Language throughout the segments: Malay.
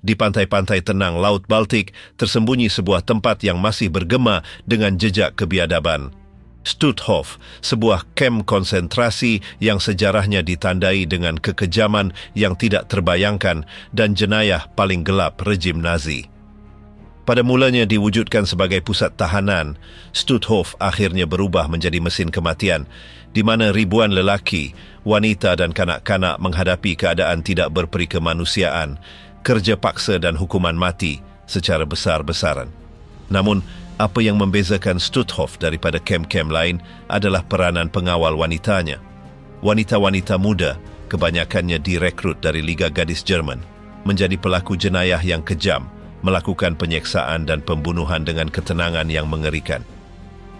di pantai-pantai tenang Laut Baltik tersembunyi sebuah tempat yang masih bergema dengan jejak kebiadaban. Stutthof, sebuah kem konsentrasi yang sejarahnya ditandai dengan kekejaman yang tidak terbayangkan dan jenayah paling gelap rejim Nazi. Pada mulanya diwujudkan sebagai pusat tahanan, Stutthof akhirnya berubah menjadi mesin kematian, di mana ribuan lelaki, wanita dan kanak-kanak menghadapi keadaan tidak berperi kemanusiaan, kerja paksa dan hukuman mati secara besar-besaran. Namun, apa yang membezakan Stutthof daripada kem-kem lain adalah peranan pengawal wanitanya. Wanita-wanita muda, kebanyakannya direkrut dari Liga Gadis Jerman, menjadi pelaku jenayah yang kejam, melakukan penyeksaan dan pembunuhan dengan ketenangan yang mengerikan.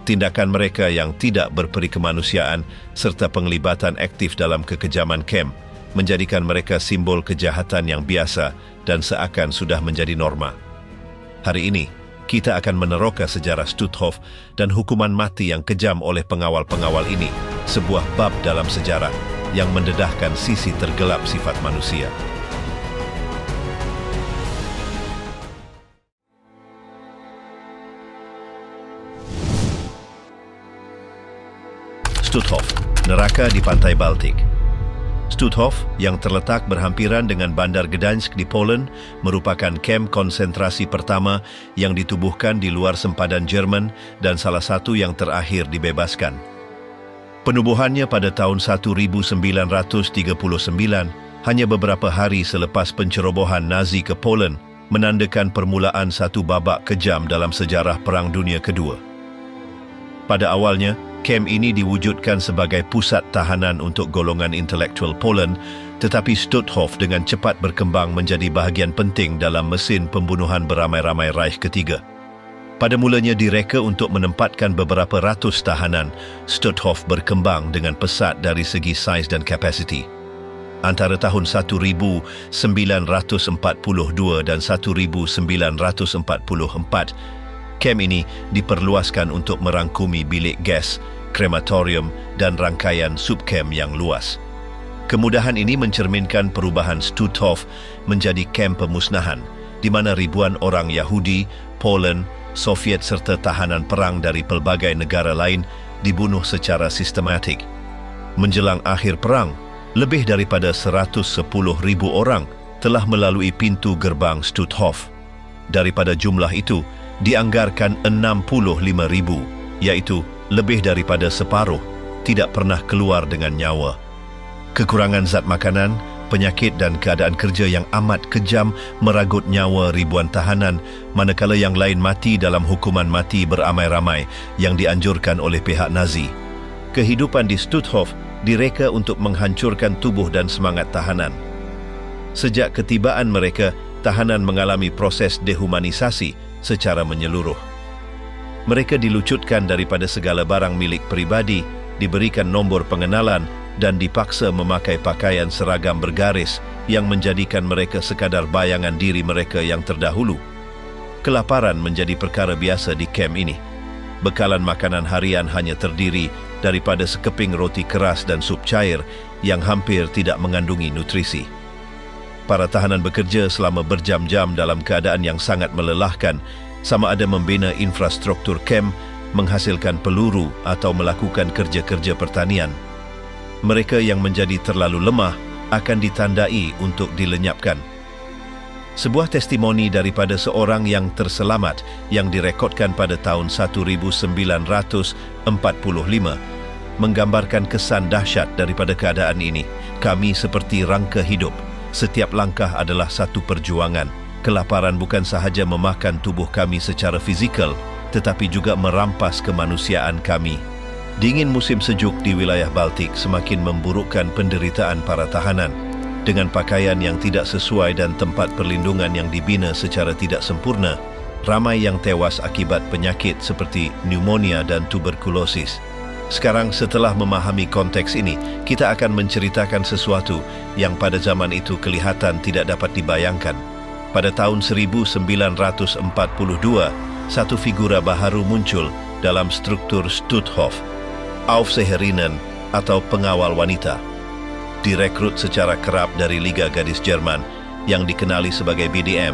Tindakan mereka yang tidak berperi kemanusiaan serta penglibatan aktif dalam kekejaman kem menjadikan mereka simbol kejahatan yang biasa dan seakan sudah menjadi norma. Hari ini, kita akan meneroka sejarah Stutthof dan hukuman mati yang kejam oleh pengawal-pengawal ini, sebuah bab dalam sejarah yang mendedahkan sisi tergelap sifat manusia. Stutthof, neraka di pantai Baltik. Stutthof, yang terletak berhampiran dengan Bandar Gdańsk di Poland, merupakan kem konsentrasi pertama yang ditubuhkan di luar sempadan Jerman dan salah satu yang terakhir dibebaskan. Penubuhannya pada tahun 1939, hanya beberapa hari selepas pencerobohan Nazi ke Poland, menandakan permulaan satu babak kejam dalam sejarah Perang Dunia Kedua. Pada awalnya, kem ini diwujudkan sebagai pusat tahanan untuk golongan intelektual Poland, tetapi Stutthof dengan cepat berkembang menjadi bahagian penting dalam mesin pembunuhan beramai-ramai Reich Ketiga. Pada mulanya direka untuk menempatkan beberapa ratus tahanan, Stutthof berkembang dengan pesat dari segi saiz dan kapasiti. Antara tahun 1942 dan 1944, kem ini diperluaskan untuk merangkumi bilik gas, krematorium dan rangkaian subkem yang luas. Kemudahan ini mencerminkan perubahan Stutthof menjadi kem pemusnahan, di mana ribuan orang Yahudi, Poland, Soviet serta tahanan perang dari pelbagai negara lain dibunuh secara sistematik. Menjelang akhir perang, lebih daripada 110,000 orang telah melalui pintu gerbang Stutthof. Daripada jumlah itu, dianggarkan 65,000, iaitu lebih daripada separuh, tidak pernah keluar dengan nyawa. Kekurangan zat makanan, penyakit dan keadaan kerja yang amat kejam meragut nyawa ribuan tahanan, manakala yang lain mati dalam hukuman mati beramai-ramai yang dianjurkan oleh pihak Nazi. Kehidupan di Stutthof direka untuk menghancurkan tubuh dan semangat tahanan. Sejak ketibaan mereka, tahanan mengalami proses dehumanisasi secara menyeluruh. Mereka dilucutkan daripada segala barang milik peribadi, diberikan nombor pengenalan dan dipaksa memakai pakaian seragam bergaris yang menjadikan mereka sekadar bayangan diri mereka yang terdahulu. Kelaparan menjadi perkara biasa di kem ini. Bekalan makanan harian hanya terdiri daripada sekeping roti keras dan sup cair yang hampir tidak mengandungi nutrisi. Para tahanan bekerja selama berjam-jam dalam keadaan yang sangat melelahkan, sama ada membina infrastruktur kem, menghasilkan peluru atau melakukan kerja-kerja pertanian. Mereka yang menjadi terlalu lemah akan ditandai untuk dilenyapkan. Sebuah testimoni daripada seorang yang terselamat yang direkodkan pada tahun 1945 menggambarkan kesan dahsyat daripada keadaan ini. Kami seperti rangka hidup. Setiap langkah adalah satu perjuangan. Kelaparan bukan sahaja memakan tubuh kami secara fizikal, tetapi juga merampas kemanusiaan kami. Dingin musim sejuk di wilayah Baltik semakin memburukkan penderitaan para tahanan. Dengan pakaian yang tidak sesuai dan tempat perlindungan yang dibina secara tidak sempurna, ramai yang tewas akibat penyakit seperti pneumonia dan tuberkulosis. Sekarang setelah memahami konteks ini, kita akan menceritakan sesuatu yang pada zaman itu kelihatan tidak dapat dibayangkan. Pada tahun 1942, satu figura baharu muncul dalam struktur Stutthof, Aufseherinnen atau pengawal wanita. Direkrut secara kerap dari Liga Gadis Jerman yang dikenali sebagai BDM.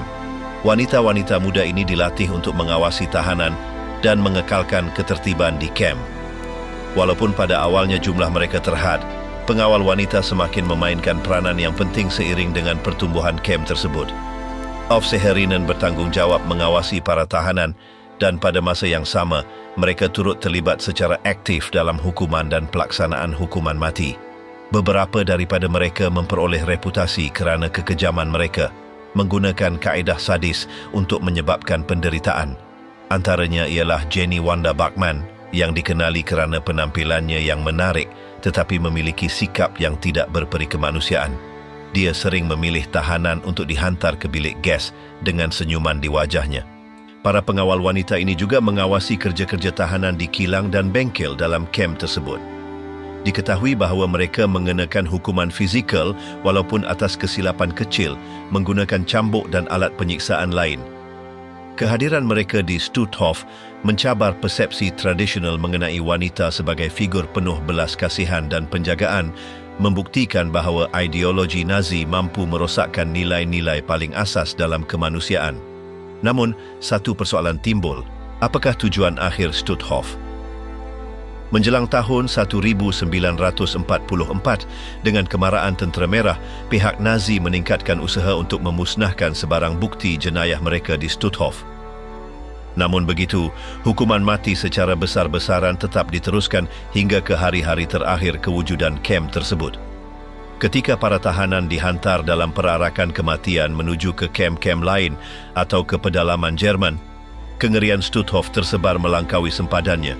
Wanita-wanita muda ini dilatih untuk mengawasi tahanan dan mengekalkan ketertiban di kem. Walaupun pada awalnya jumlah mereka terhad, pengawal wanita semakin memainkan peranan yang penting seiring dengan pertumbuhan kem tersebut. Aufseherinen bertanggung jawab mengawasi para tahanan dan pada masa yang sama, mereka turut terlibat secara aktif dalam hukuman dan pelaksanaan hukuman mati. Beberapa daripada mereka memperoleh reputasi kerana kekejaman mereka, menggunakan kaedah sadis untuk menyebabkan penderitaan. Antaranya ialah Jenny Wanda Bachmann, yang dikenali kerana penampilannya yang menarik tetapi memiliki sikap yang tidak berperi kemanusiaan. Dia sering memilih tahanan untuk dihantar ke bilik gas dengan senyuman di wajahnya. Para pengawal wanita ini juga mengawasi kerja-kerja tahanan di kilang dan bengkel dalam kem tersebut. Diketahui bahawa mereka mengenakan hukuman fizikal walaupun atas kesilapan kecil menggunakan cambuk dan alat penyiksaan lain. Kehadiran mereka di Stutthof mencabar persepsi tradisional mengenai wanita sebagai figur penuh belas kasihan dan penjagaan, membuktikan bahawa ideologi Nazi mampu merosakkan nilai-nilai paling asas dalam kemanusiaan. Namun, satu persoalan timbul, apakah tujuan akhir Stutthof? Menjelang tahun 1944, dengan kemarahan Tentera Merah, pihak Nazi meningkatkan usaha untuk memusnahkan sebarang bukti jenayah mereka di Stutthof. Namun begitu, hukuman mati secara besar-besaran tetap diteruskan hingga ke hari-hari terakhir kewujudan kem tersebut. Ketika para tahanan dihantar dalam perarakan kematian menuju ke kem-kem lain atau ke pedalaman Jerman, kengerian Stutthof tersebar melangkaui sempadannya.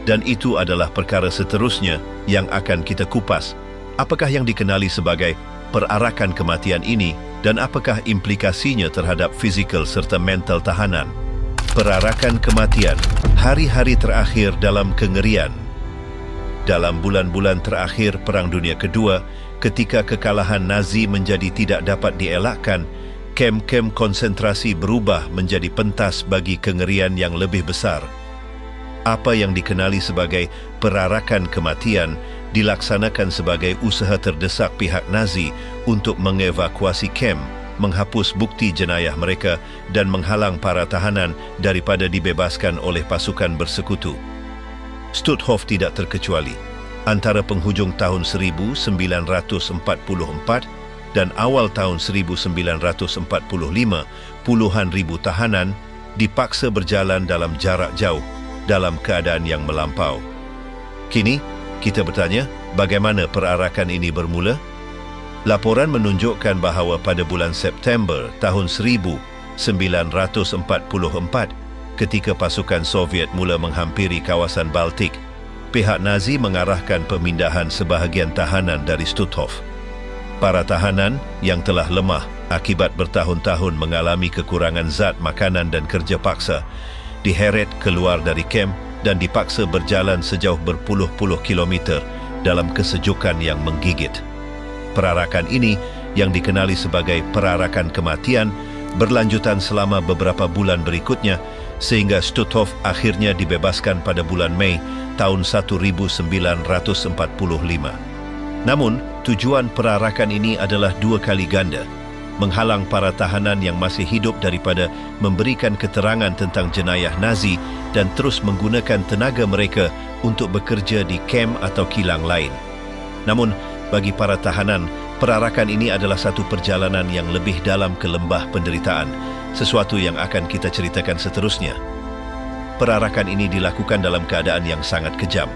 Dan itu adalah perkara seterusnya yang akan kita kupas. Apakah yang dikenali sebagai perarakan kematian ini dan apakah implikasinya terhadap fizikal serta mental tahanan? Perarakan kematian, hari-hari terakhir dalam kengerian. Dalam bulan-bulan terakhir Perang Dunia Kedua, ketika kekalahan Nazi menjadi tidak dapat dielakkan, kem-kem konsentrasi berubah menjadi pentas bagi kengerian yang lebih besar. Apa yang dikenali sebagai perarakan kematian dilaksanakan sebagai usaha terdesak pihak Nazi untuk mengevakuasi kem, menghapus bukti jenayah mereka dan menghalang para tahanan daripada dibebaskan oleh pasukan bersekutu. Stutthof tidak terkecuali. Antara penghujung tahun 1944 dan awal tahun 1945, puluhan ribu tahanan dipaksa berjalan dalam jarak jauh dalam keadaan yang melampau. Kini, kita bertanya, bagaimana perarakan ini bermula? Laporan menunjukkan bahawa pada bulan September tahun 1944, ketika pasukan Soviet mula menghampiri kawasan Baltik, pihak Nazi mengarahkan pemindahan sebahagian tahanan dari Stutthof. Para tahanan yang telah lemah akibat bertahun-tahun mengalami kekurangan zat makanan dan kerja paksa, diheret keluar dari kem dan dipaksa berjalan sejauh berpuluh-puluh kilometer dalam kesejukan yang menggigit. Perarakan ini, yang dikenali sebagai perarakan kematian, berlanjutan selama beberapa bulan berikutnya sehingga Stutthof akhirnya dibebaskan pada bulan Mei tahun 1945. Namun, tujuan perarakan ini adalah dua kali ganda: menghalang para tahanan yang masih hidup daripada memberikan keterangan tentang jenayah Nazi dan terus menggunakan tenaga mereka untuk bekerja di kem atau kilang lain. Namun, bagi para tahanan, perarakan ini adalah satu perjalanan yang lebih dalam ke lembah penderitaan, sesuatu yang akan kita ceritakan seterusnya. Perarakan ini dilakukan dalam keadaan yang sangat kejam.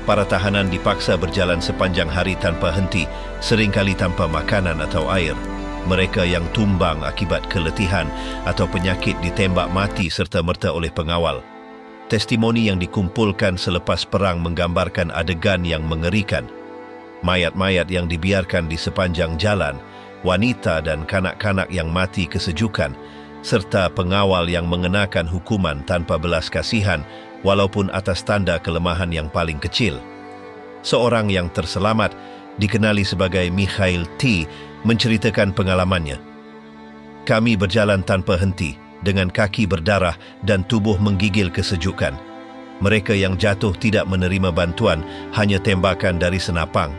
Para tahanan dipaksa berjalan sepanjang hari tanpa henti, seringkali tanpa makanan atau air. Mereka yang tumbang akibat keletihan atau penyakit ditembak mati serta-merta oleh pengawal. Testimoni yang dikumpulkan selepas perang menggambarkan adegan yang mengerikan. Mayat-mayat yang dibiarkan di sepanjang jalan, wanita dan kanak-kanak yang mati kesejukan, serta pengawal yang mengenakan hukuman tanpa belas kasihan walaupun atas tanda kelemahan yang paling kecil. Seorang yang terselamat, dikenali sebagai Mikhail T., menceritakan pengalamannya. Kami berjalan tanpa henti, dengan kaki berdarah dan tubuh menggigil kesejukan. Mereka yang jatuh tidak menerima bantuan, hanya tembakan dari senapang.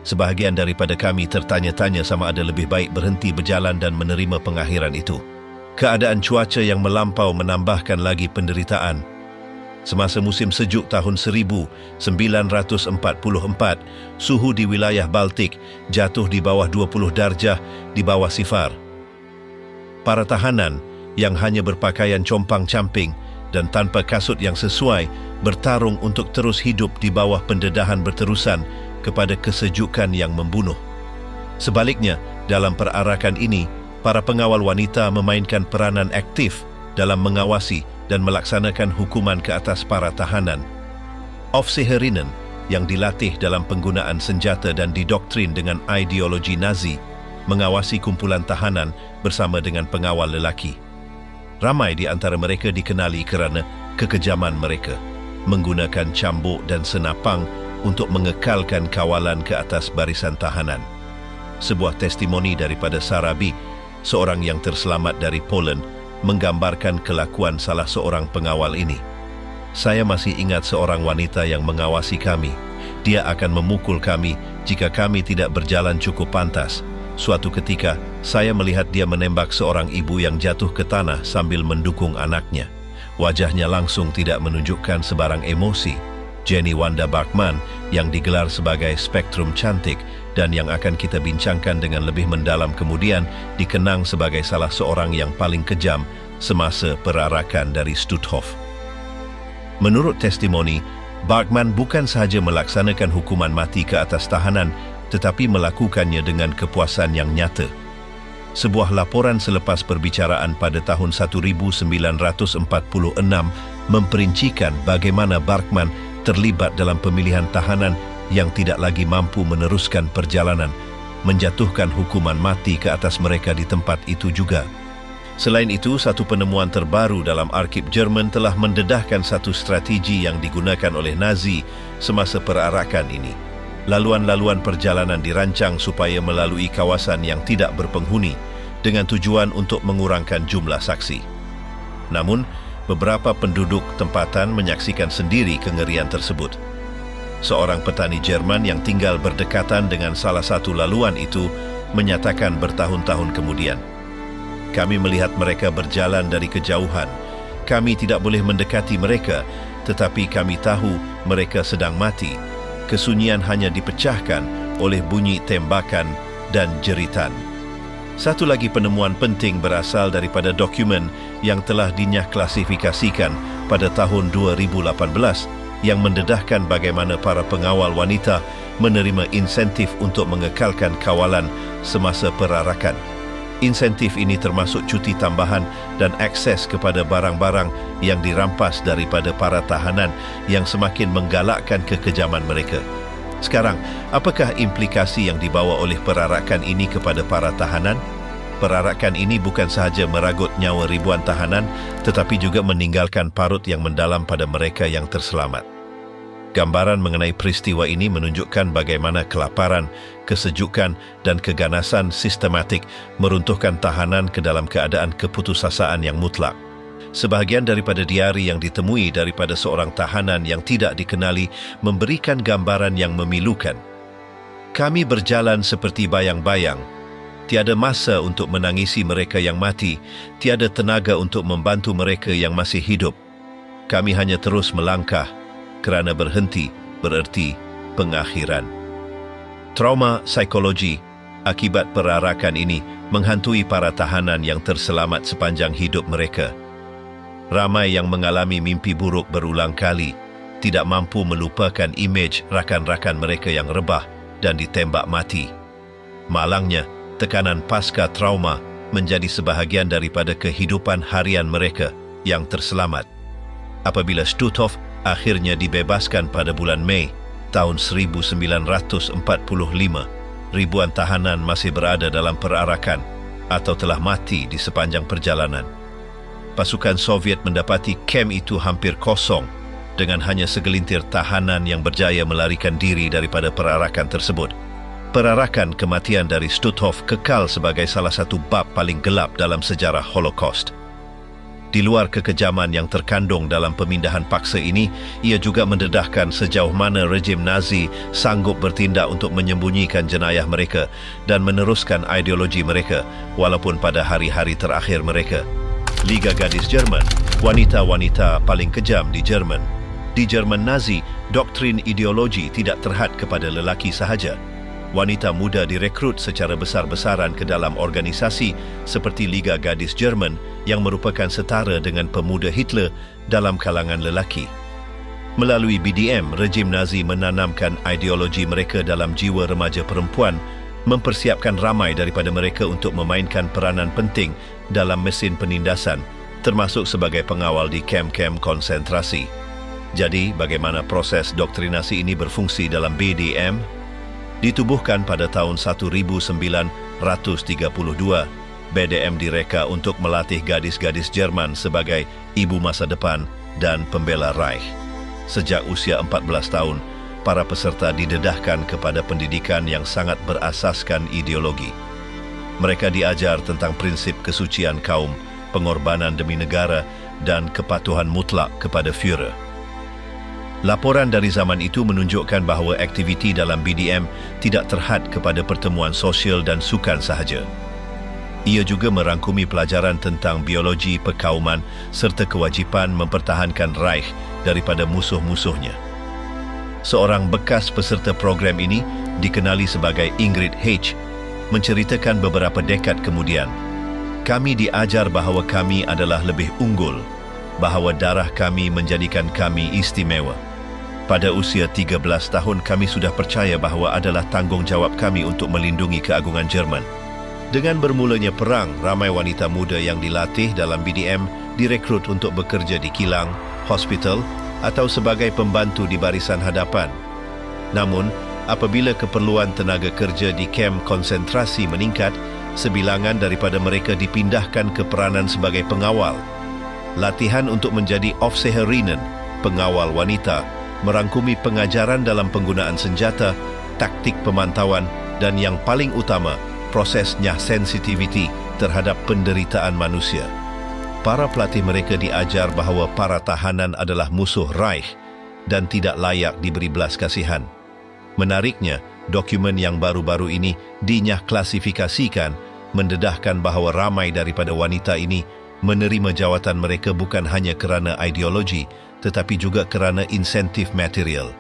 sebahagian daripada kami tertanya-tanya sama ada lebih baik berhenti berjalan dan menerima pengakhiran itu. Keadaan cuaca yang melampau menambahkan lagi penderitaan. Semasa musim sejuk tahun 1944, suhu di wilayah Baltik jatuh di bawah 20 darjah di bawah sifar. Para tahanan yang hanya berpakaian compang-camping dan tanpa kasut yang sesuai bertarung untuk terus hidup di bawah pendedahan berterusan kepada kesejukan yang membunuh. Sebaliknya, dalam perarakan ini, para pengawal wanita memainkan peranan aktif dalam mengawasi dan melaksanakan hukuman ke atas para tahanan. Officerinen yang dilatih dalam penggunaan senjata dan didoktrin dengan ideologi Nazi mengawasi kumpulan tahanan bersama dengan pengawal lelaki. Ramai di antara mereka dikenali kerana kekejaman mereka, menggunakan cambuk dan senapang untuk mengekalkan kawalan ke atas barisan tahanan. Sebuah testimoni daripada Sarabi, seorang yang terselamat dari Poland, menggambarkan kelakuan salah seorang pengawal ini. Saya masih ingat seorang wanita yang mengawasi kami. Dia akan memukul kami jika kami tidak berjalan cukup pantas. Suatu ketika, saya melihat dia menembak seorang ibu yang jatuh ke tanah sambil mendukung anaknya. Wajahnya langsung tidak menunjukkan sebarang emosi. Jenny Wanda Bachmann yang digelar sebagai Spektrum Cantik dan yang akan kita bincangkan dengan lebih mendalam kemudian dikenang sebagai salah seorang yang paling kejam semasa perarakan dari Stutthof. Menurut testimoni, Bachmann bukan sahaja melaksanakan hukuman mati ke atas tahanan tetapi melakukannya dengan kepuasan yang nyata. Sebuah laporan selepas perbicaraan pada tahun 1946 memperincikan bagaimana Bachmann terlibat dalam pemilihan tahanan yang tidak lagi mampu meneruskan perjalanan, menjatuhkan hukuman mati ke atas mereka di tempat itu juga. Selain itu, satu penemuan terbaru dalam arsip Jerman telah mendedahkan satu strategi yang digunakan oleh Nazi semasa perarakan ini. Laluan-laluan perjalanan dirancang supaya melalui kawasan yang tidak berpenghuni dengan tujuan untuk mengurangkan jumlah saksi. Namun, beberapa penduduk tempatan menyaksikan sendiri kengerian tersebut. Seorang petani Jerman yang tinggal berdekatan dengan salah satu laluan itu menyatakan bertahun-tahun kemudian, "Kami melihat mereka berjalan dari kejauhan. Kami tidak boleh mendekati mereka, tetapi kami tahu mereka sedang mati. Kesunyian hanya dipecahkan oleh bunyi tembakan dan jeritan." Satu lagi penemuan penting berasal daripada dokumen yang telah dinyah-klasifikasikan pada tahun 2018 yang mendedahkan bagaimana para pengawal wanita menerima insentif untuk mengekalkan kawalan semasa perarakan. Insentif ini termasuk cuti tambahan dan akses kepada barang-barang yang dirampas daripada para tahanan yang semakin menggalakkan kekejaman mereka. Sekarang, apakah implikasi yang dibawa oleh perarakan ini kepada para tahanan? Perarakan ini bukan sahaja meragut nyawa ribuan tahanan, tetapi juga meninggalkan parut yang mendalam pada mereka yang terselamat. Gambaran mengenai peristiwa ini menunjukkan bagaimana kelaparan, kesejukan dan keganasan sistematik meruntuhkan tahanan ke dalam keadaan keputusasaan yang mutlak. Sebahagian daripada diari yang ditemui daripada seorang tahanan yang tidak dikenali memberikan gambaran yang memilukan. "Kami berjalan seperti bayang-bayang. Tiada masa untuk menangisi mereka yang mati, tiada tenaga untuk membantu mereka yang masih hidup. Kami hanya terus melangkah, kerana berhenti bererti pengakhiran." Trauma psikologi akibat perarakan ini menghantui para tahanan yang terselamat sepanjang hidup mereka. Ramai yang mengalami mimpi buruk berulang kali, tidak mampu melupakan imej rakan-rakan mereka yang rebah dan ditembak mati. Malangnya, tekanan pasca trauma menjadi sebahagian daripada kehidupan harian mereka yang terselamat. Apabila Stutthof akhirnya dibebaskan pada bulan Mei tahun 1945, ribuan tahanan masih berada dalam perarakan atau telah mati di sepanjang perjalanan. Pasukan Soviet mendapati kem itu hampir kosong dengan hanya segelintir tahanan yang berjaya melarikan diri daripada perarakan tersebut. Perarakan kematian dari Stutthof kekal sebagai salah satu bab paling gelap dalam sejarah Holocaust. Di luar kekejaman yang terkandung dalam pemindahan paksa ini, ia juga mendedahkan sejauh mana rejim Nazi sanggup bertindak untuk menyembunyikan jenayah mereka dan meneruskan ideologi mereka walaupun pada hari-hari terakhir mereka. Liga Gadis Jerman, wanita-wanita paling kejam di Jerman. Di Jerman Nazi, doktrin ideologi tidak terhad kepada lelaki sahaja. Wanita muda direkrut secara besar-besaran ke dalam organisasi seperti Liga Gadis Jerman yang merupakan setara dengan pemuda Hitler dalam kalangan lelaki. Melalui BDM, rejim Nazi menanamkan ideologi mereka dalam jiwa remaja perempuan, mempersiapkan ramai daripada mereka untuk memainkan peranan penting dalam mesin penindasan, termasuk sebagai pengawal di kem-kem konsentrasi. Jadi, bagaimana proses doktrinasi ini berfungsi dalam BDM? Ditubuhkan pada tahun 1932, BDM direka untuk melatih gadis-gadis Jerman sebagai ibu masa depan dan pembela Reich. Sejak usia 14 tahun, para peserta didedahkan kepada pendidikan yang sangat berasaskan ideologi. Mereka diajar tentang prinsip kesucian kaum, pengorbanan demi negara dan kepatuhan mutlak kepada Führer. Laporan dari zaman itu menunjukkan bahawa aktiviti dalam BDM tidak terhad kepada pertemuan sosial dan sukan sahaja. Ia juga merangkumi pelajaran tentang biologi perkauman serta kewajipan mempertahankan Reich daripada musuh-musuhnya. Seorang bekas peserta program ini, dikenali sebagai Ingrid H., menceritakan beberapa dekad kemudian, "Kami diajar bahawa kami adalah lebih unggul, bahawa darah kami menjadikan kami istimewa. Pada usia 13 tahun, kami sudah percaya bahawa adalah tanggungjawab kami untuk melindungi keagungan Jerman." Dengan bermulanya perang, ramai wanita muda yang dilatih dalam BDM direkrut untuk bekerja di kilang, hospital atau sebagai pembantu di barisan hadapan. Namun, apabila keperluan tenaga kerja di kem konsentrasi meningkat, sebilangan daripada mereka dipindahkan ke peranan sebagai pengawal. Latihan untuk menjadi Aufseherinnen, pengawal wanita, merangkumi pengajaran dalam penggunaan senjata, taktik pemantauan dan yang paling utama, prosesnya sensitiviti terhadap penderitaan manusia. Para pelatih mereka diajar bahawa para tahanan adalah musuh Reich dan tidak layak diberi belas kasihan. Menariknya, dokumen yang baru-baru ini dinyah klasifikasikan mendedahkan bahawa ramai daripada wanita ini menerima jawatan mereka bukan hanya kerana ideologi, tetapi juga kerana insentif material.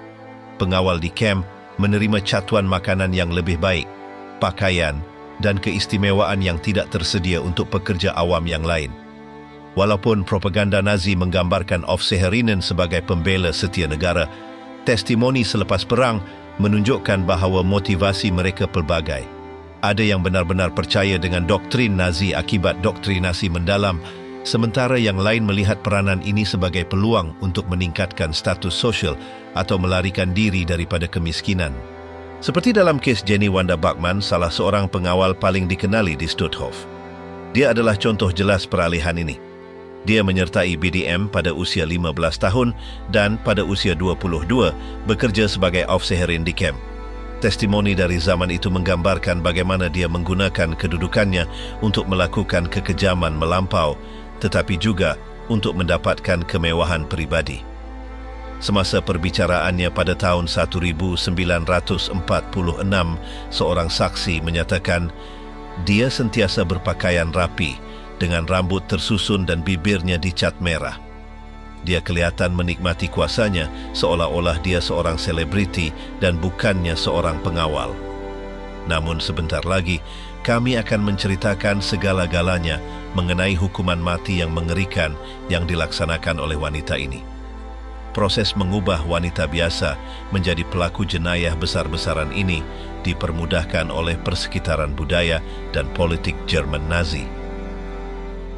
Pengawal di kem menerima catuan makanan yang lebih baik, pakaian dan keistimewaan yang tidak tersedia untuk pekerja awam yang lain. Walaupun propaganda Nazi menggambarkan Aufseherinnen sebagai pembela setia negara, testimoni selepas perang menunjukkan bahawa motivasi mereka pelbagai. Ada yang benar-benar percaya dengan doktrin Nazi akibat doktrinasi mendalam, sementara yang lain melihat peranan ini sebagai peluang untuk meningkatkan status sosial atau melarikan diri daripada kemiskinan. Seperti dalam kes Jenny Wanda Bachmann, salah seorang pengawal paling dikenali di Stutthof. Dia adalah contoh jelas peralihan ini. Dia menyertai BDM pada usia 15 tahun dan pada usia 22 bekerja sebagai Aufseherin di kem. Testimoni dari zaman itu menggambarkan bagaimana dia menggunakan kedudukannya untuk melakukan kekejaman melampau, tetapi juga untuk mendapatkan kemewahan peribadi. Semasa perbicaraannya pada tahun 1946, seorang saksi menyatakan dia sentiasa berpakaian rapi dengan rambut tersusun dan bibirnya dicat merah. Dia kelihatan menikmati kuasanya seolah-olah dia seorang selebriti dan bukannya seorang pengawal. Namun sebentar lagi, kami akan menceritakan segala-galanya mengenai hukuman mati yang mengerikan yang dilaksanakan oleh wanita ini. Proses mengubah wanita biasa menjadi pelaku jenayah besar-besaran ini dipermudahkan oleh persekitaran budaya dan politik Jerman Nazi.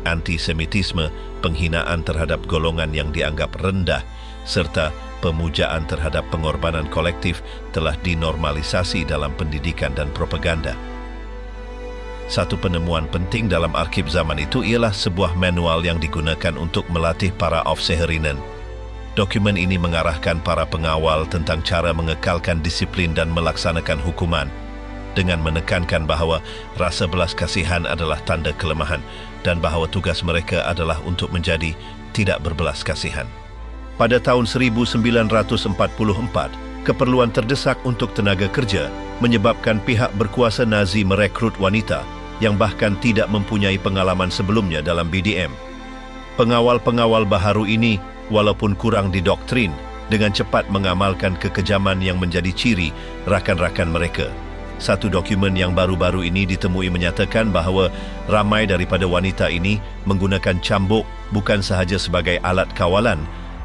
Antisemitisme, penghinaan terhadap golongan yang dianggap rendah, serta pemujaan terhadap pengorbanan kolektif telah dinormalisasi dalam pendidikan dan propaganda. Satu penemuan penting dalam arsip zaman itu ialah sebuah manual yang digunakan untuk melatih para Aufseherinnen. Dokumen ini mengarahkan para pengawal tentang cara mengekalkan disiplin dan melaksanakan hukuman, dengan menekankan bahawa rasa belas kasihan adalah tanda kelemahan, dan bahawa tugas mereka adalah untuk menjadi tidak berbelas kasihan. Pada tahun 1944, keperluan terdesak untuk tenaga kerja menyebabkan pihak berkuasa Nazi merekrut wanita yang bahkan tidak mempunyai pengalaman sebelumnya dalam BDM. Pengawal-pengawal baharu ini, walaupun kurang didoktrin, dengan cepat mengamalkan kekejaman yang menjadi ciri rakan-rakan mereka. Satu dokumen yang baru-baru ini ditemui menyatakan bahawa ramai daripada wanita ini menggunakan cambuk bukan sahaja sebagai alat kawalan,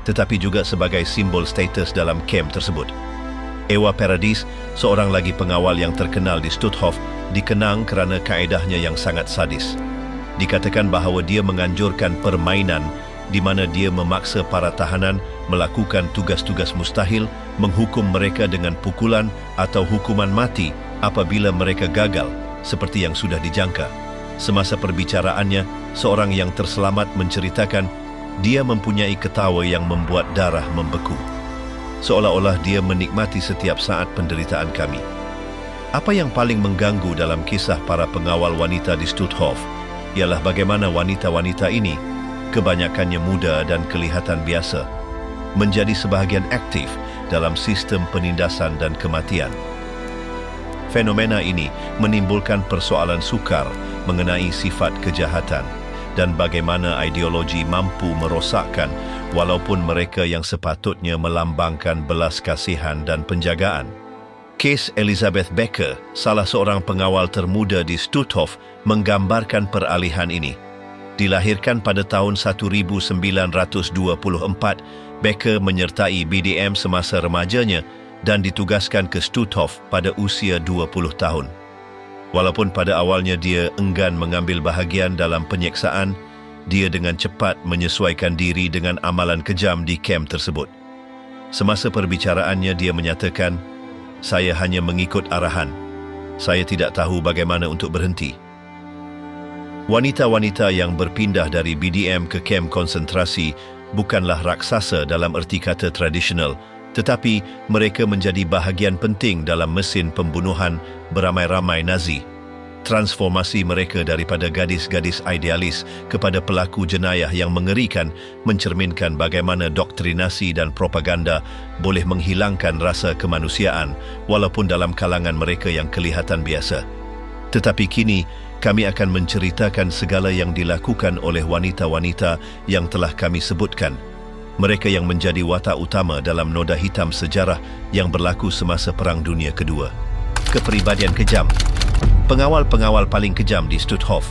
tetapi juga sebagai simbol status dalam kem tersebut. Ewa Paradis, seorang lagi pengawal yang terkenal di Stutthof, dikenang kerana kaedahnya yang sangat sadis. Dikatakan bahawa dia menganjurkan permainan di mana dia memaksa para tahanan melakukan tugas-tugas mustahil, menghukum mereka dengan pukulan atau hukuman mati apabila mereka gagal, seperti yang sudah dijangka. Semasa perbicaraannya, seorang yang terselamat menceritakan dia mempunyai ketawa yang membuat darah membeku. Seolah-olah dia menikmati setiap saat penderitaan kami. Apa yang paling mengganggu dalam kisah para pengawal wanita di Stutthof ialah bagaimana wanita-wanita ini, kebanyakannya muda dan kelihatan biasa, menjadi sebahagian aktif dalam sistem penindasan dan kematian. Fenomena ini menimbulkan persoalan sukar mengenai sifat kejahatan dan bagaimana ideologi mampu merosakkan walaupun mereka yang sepatutnya melambangkan belas kasihan dan penjagaan. Kes Elizabeth Becker, salah seorang pengawal termuda di Stutthof, menggambarkan peralihan ini. Dilahirkan pada tahun 1924, Becker menyertai BDM semasa remajanya dan ditugaskan ke Stutthof pada usia 20 tahun. Walaupun pada awalnya dia enggan mengambil bahagian dalam penyeksaan, dia dengan cepat menyesuaikan diri dengan amalan kejam di kem tersebut. Semasa perbicaraannya dia menyatakan, "Saya hanya mengikut arahan. Saya tidak tahu bagaimana untuk berhenti." Wanita-wanita yang berpindah dari BDM ke kem konsentrasi bukanlah raksasa dalam erti kata tradisional, tetapi mereka menjadi bahagian penting dalam mesin pembunuhan beramai-ramai Nazi. Transformasi mereka daripada gadis-gadis idealis kepada pelaku jenayah yang mengerikan mencerminkan bagaimana doktrinasi dan propaganda boleh menghilangkan rasa kemanusiaan walaupun dalam kalangan mereka yang kelihatan biasa. Tetapi kini, kami akan menceritakan segala yang dilakukan oleh wanita-wanita yang telah kami sebutkan. Mereka yang menjadi watak utama dalam noda hitam sejarah yang berlaku semasa Perang Dunia Kedua. Kepribadian kejam. Pengawal-pengawal paling kejam di Stutthof.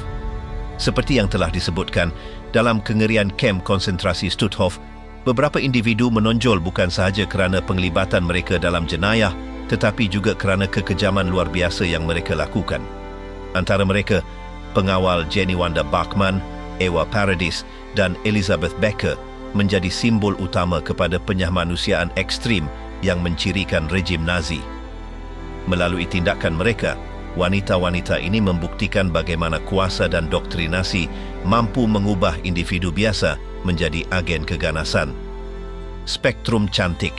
Seperti yang telah disebutkan, dalam kengerian kem konsentrasi Stutthof, beberapa individu menonjol bukan sahaja kerana penglibatan mereka dalam jenayah, tetapi juga kerana kekejaman luar biasa yang mereka lakukan. Antara mereka, pengawal Jenny Wanda Bachmann, Ewa Paradis dan Elizabeth Becker menjadi simbol utama kepada penyahmanusiaan ekstrim yang mencirikan rejim Nazi. Melalui tindakan mereka, wanita-wanita ini membuktikan bagaimana kuasa dan doktrinasi mampu mengubah individu biasa menjadi agen keganasan. Spektrum cantik.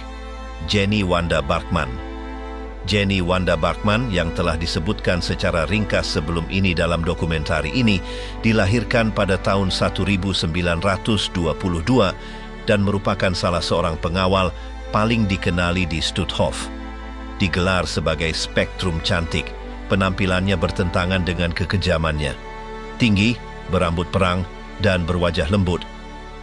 Jenny Wanda Bachmann. Jenny Wanda Bachmann yang telah disebutkan secara ringkas sebelum ini dalam dokumentari ini dilahirkan pada tahun 1922 dan merupakan salah seorang pengawal paling dikenali di Stutthof. Digelar sebagai spektrum cantik, penampilannya bertentangan dengan kekejamannya. Tinggi, berambut perang dan berwajah lembut,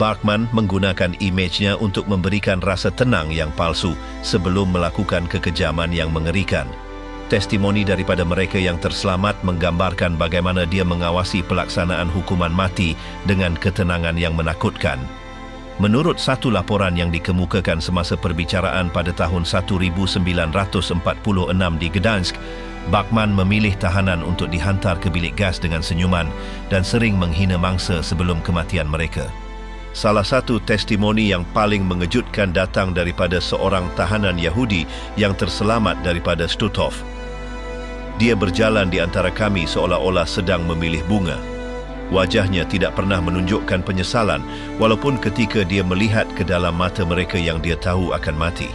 Bachmann menggunakan imejnya untuk memberikan rasa tenang yang palsu sebelum melakukan kekejaman yang mengerikan. Testimoni daripada mereka yang terselamat menggambarkan bagaimana dia mengawasi pelaksanaan hukuman mati dengan ketenangan yang menakutkan. Menurut satu laporan yang dikemukakan semasa perbicaraan pada tahun 1946 di Gdansk, Bachmann memilih tahanan untuk dihantar ke bilik gas dengan senyuman dan sering menghina mangsa sebelum kematian mereka. Salah satu testimoni yang paling mengejutkan datang daripada seorang tahanan Yahudi yang terselamat daripada Stutthof. Dia berjalan di antara kami seolah-olah sedang memilih bunga. Wajahnya tidak pernah menunjukkan penyesalan walaupun ketika dia melihat ke dalam mata mereka yang dia tahu akan mati.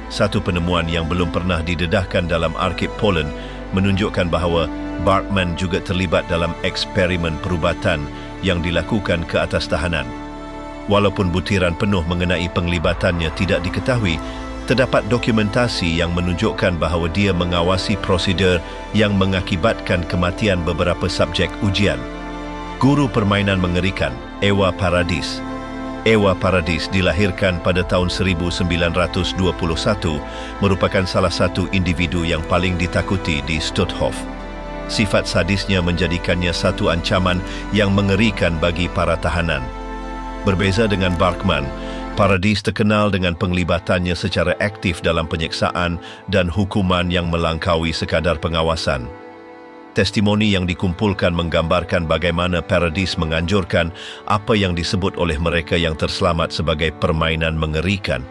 Satu penemuan yang belum pernah didedahkan dalam arsip Poland menunjukkan bahawa Barkman juga terlibat dalam eksperimen perubatan yang dilakukan ke atas tahanan. Walaupun butiran penuh mengenai penglibatannya tidak diketahui, terdapat dokumentasi yang menunjukkan bahawa dia mengawasi prosedur yang mengakibatkan kematian beberapa subjek ujian. Guru permainan mengerikan, Ewa Paradis. Ewa Paradis dilahirkan pada tahun 1921, merupakan salah satu individu yang paling ditakuti di Stutthof. Sifat sadisnya menjadikannya satu ancaman yang mengerikan bagi para tahanan. Berbeza dengan Barkman, Paradis terkenal dengan penglibatannya secara aktif dalam penyiksaan dan hukuman yang melampaui sekadar pengawasan. Testimoni yang dikumpulkan menggambarkan bagaimana Paradis menganjurkan apa yang disebut oleh mereka yang terselamat sebagai permainan mengerikan.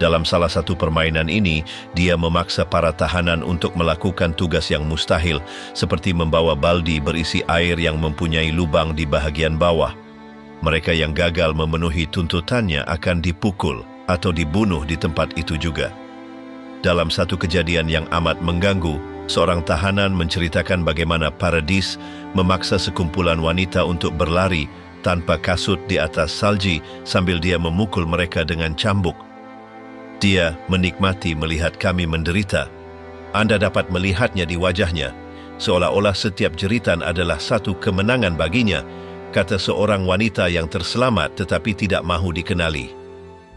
Dalam salah satu permainan ini, dia memaksa para tahanan untuk melakukan tugas yang mustahil, seperti membawa baldi berisi air yang mempunyai lubang di bahagian bawah. Mereka yang gagal memenuhi tuntutannya akan dipukul atau dibunuh di tempat itu juga. Dalam satu kejadian yang amat mengganggu, seorang tahanan menceritakan bagaimana Paradis memaksa sekumpulan wanita untuk berlari tanpa kasut di atas salji sambil dia memukul mereka dengan cambuk. Dia menikmati melihat kami menderita. Anda dapat melihatnya di wajahnya, seolah-olah setiap jeritan adalah satu kemenangan baginya, kata seorang wanita yang terselamat tetapi tidak mahu dikenali.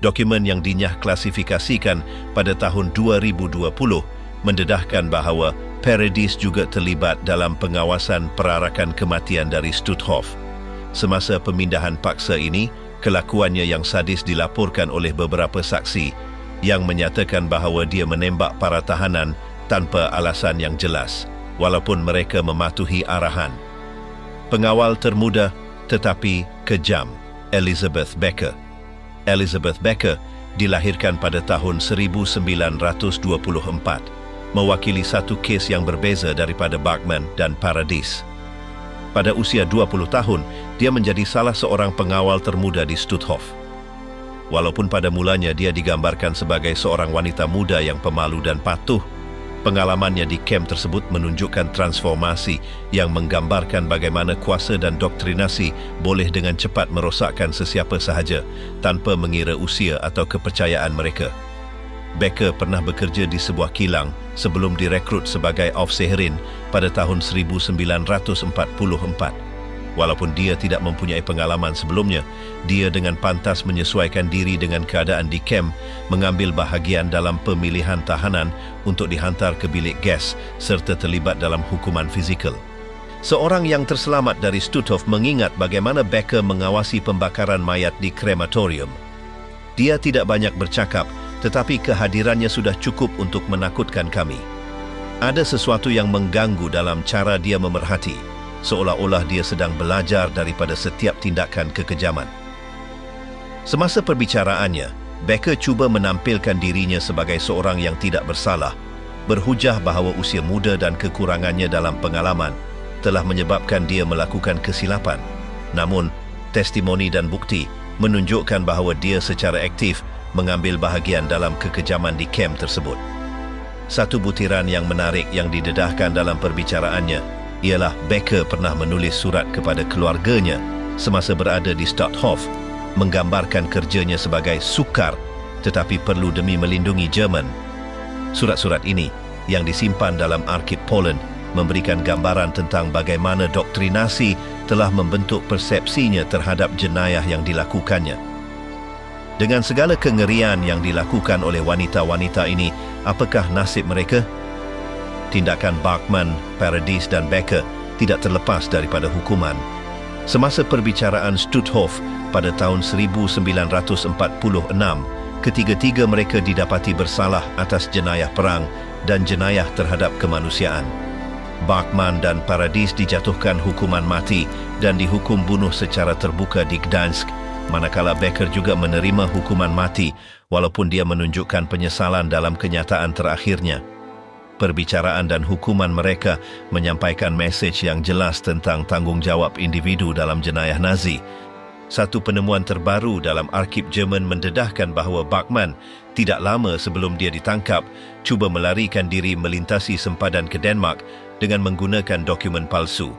Dokumen yang dinyah klasifikasikan pada tahun 2020 mendedahkan bahawa Paradis juga terlibat dalam pengawasan perarakan kematian dari Stutthof. Semasa pemindahan paksa ini, kelakuannya yang sadis dilaporkan oleh beberapa saksi yang menyatakan bahawa dia menembak para tahanan tanpa alasan yang jelas, walaupun mereka mematuhi arahan. Pengawal termuda tetapi kejam, Elizabeth Becker. Elizabeth Becker dilahirkan pada tahun 1924, mewakili satu kes yang berbeza daripada Barkman dan Paradis. Pada usia 20 tahun, dia menjadi salah seorang pengawal termuda di Stutthof. Walaupun pada mulanya dia digambarkan sebagai seorang wanita muda yang pemalu dan patuh, pengalamannya di kamp tersebut menunjukkan transformasi yang menggambarkan bagaimana kuasa dan doktrinasi boleh dengan cepat merosakkan sesiapa sahaja tanpa mengira usia atau kepercayaan mereka. Becker pernah bekerja di sebuah kilang sebelum direkrut sebagai Aufseherin pada tahun 1944. Walaupun dia tidak mempunyai pengalaman sebelumnya, dia dengan pantas menyesuaikan diri dengan keadaan di kamp, mengambil bahagian dalam pemilihan tahanan untuk dihantar ke bilik gas serta terlibat dalam hukuman fizikal. Seorang yang terselamat dari Stutthof mengingat bagaimana Becker mengawasi pembakaran mayat di krematorium. Dia tidak banyak bercakap, tetapi kehadirannya sudah cukup untuk menakutkan kami. Ada sesuatu yang mengganggu dalam cara dia memerhati, seolah-olah dia sedang belajar daripada setiap tindakan kekejaman. Semasa perbicaraannya, Becker cuba menampilkan dirinya sebagai seorang yang tidak bersalah, berhujah bahawa usia muda dan kekurangannya dalam pengalaman telah menyebabkan dia melakukan kesilapan. Namun, testimoni dan bukti menunjukkan bahawa dia secara aktif mengambil bahagian dalam kekejaman di kamp tersebut. Satu butiran yang menarik yang didedahkan dalam perbicaraannya ialah Becker pernah menulis surat kepada keluarganya semasa berada di Stutthof, menggambarkan kerjanya sebagai sukar tetapi perlu demi melindungi Jerman. Surat-surat ini yang disimpan dalam arsip Poland memberikan gambaran tentang bagaimana doktrinasi telah membentuk persepsinya terhadap jenayah yang dilakukannya. Dengan segala kengerian yang dilakukan oleh wanita-wanita ini, apakah nasib mereka? Tindakan Barkman, Paradis dan Becker tidak terlepas daripada hukuman. Semasa perbicaraan Stutthof pada tahun 1946, ketiga-tiga mereka didapati bersalah atas jenayah perang dan jenayah terhadap kemanusiaan. Barkman dan Paradis dijatuhkan hukuman mati dan dihukum bunuh secara terbuka di Gdansk, manakala Becker juga menerima hukuman mati walaupun dia menunjukkan penyesalan dalam kenyataan terakhirnya. Perbicaraan dan hukuman mereka menyampaikan mesej yang jelas tentang tanggungjawab individu dalam jenayah Nazi. Satu penemuan terbaru dalam arsip Jerman mendedahkan bahawa Barkman tidak lama sebelum dia ditangkap, cuba melarikan diri melintasi sempadan ke Denmark dengan menggunakan dokumen palsu.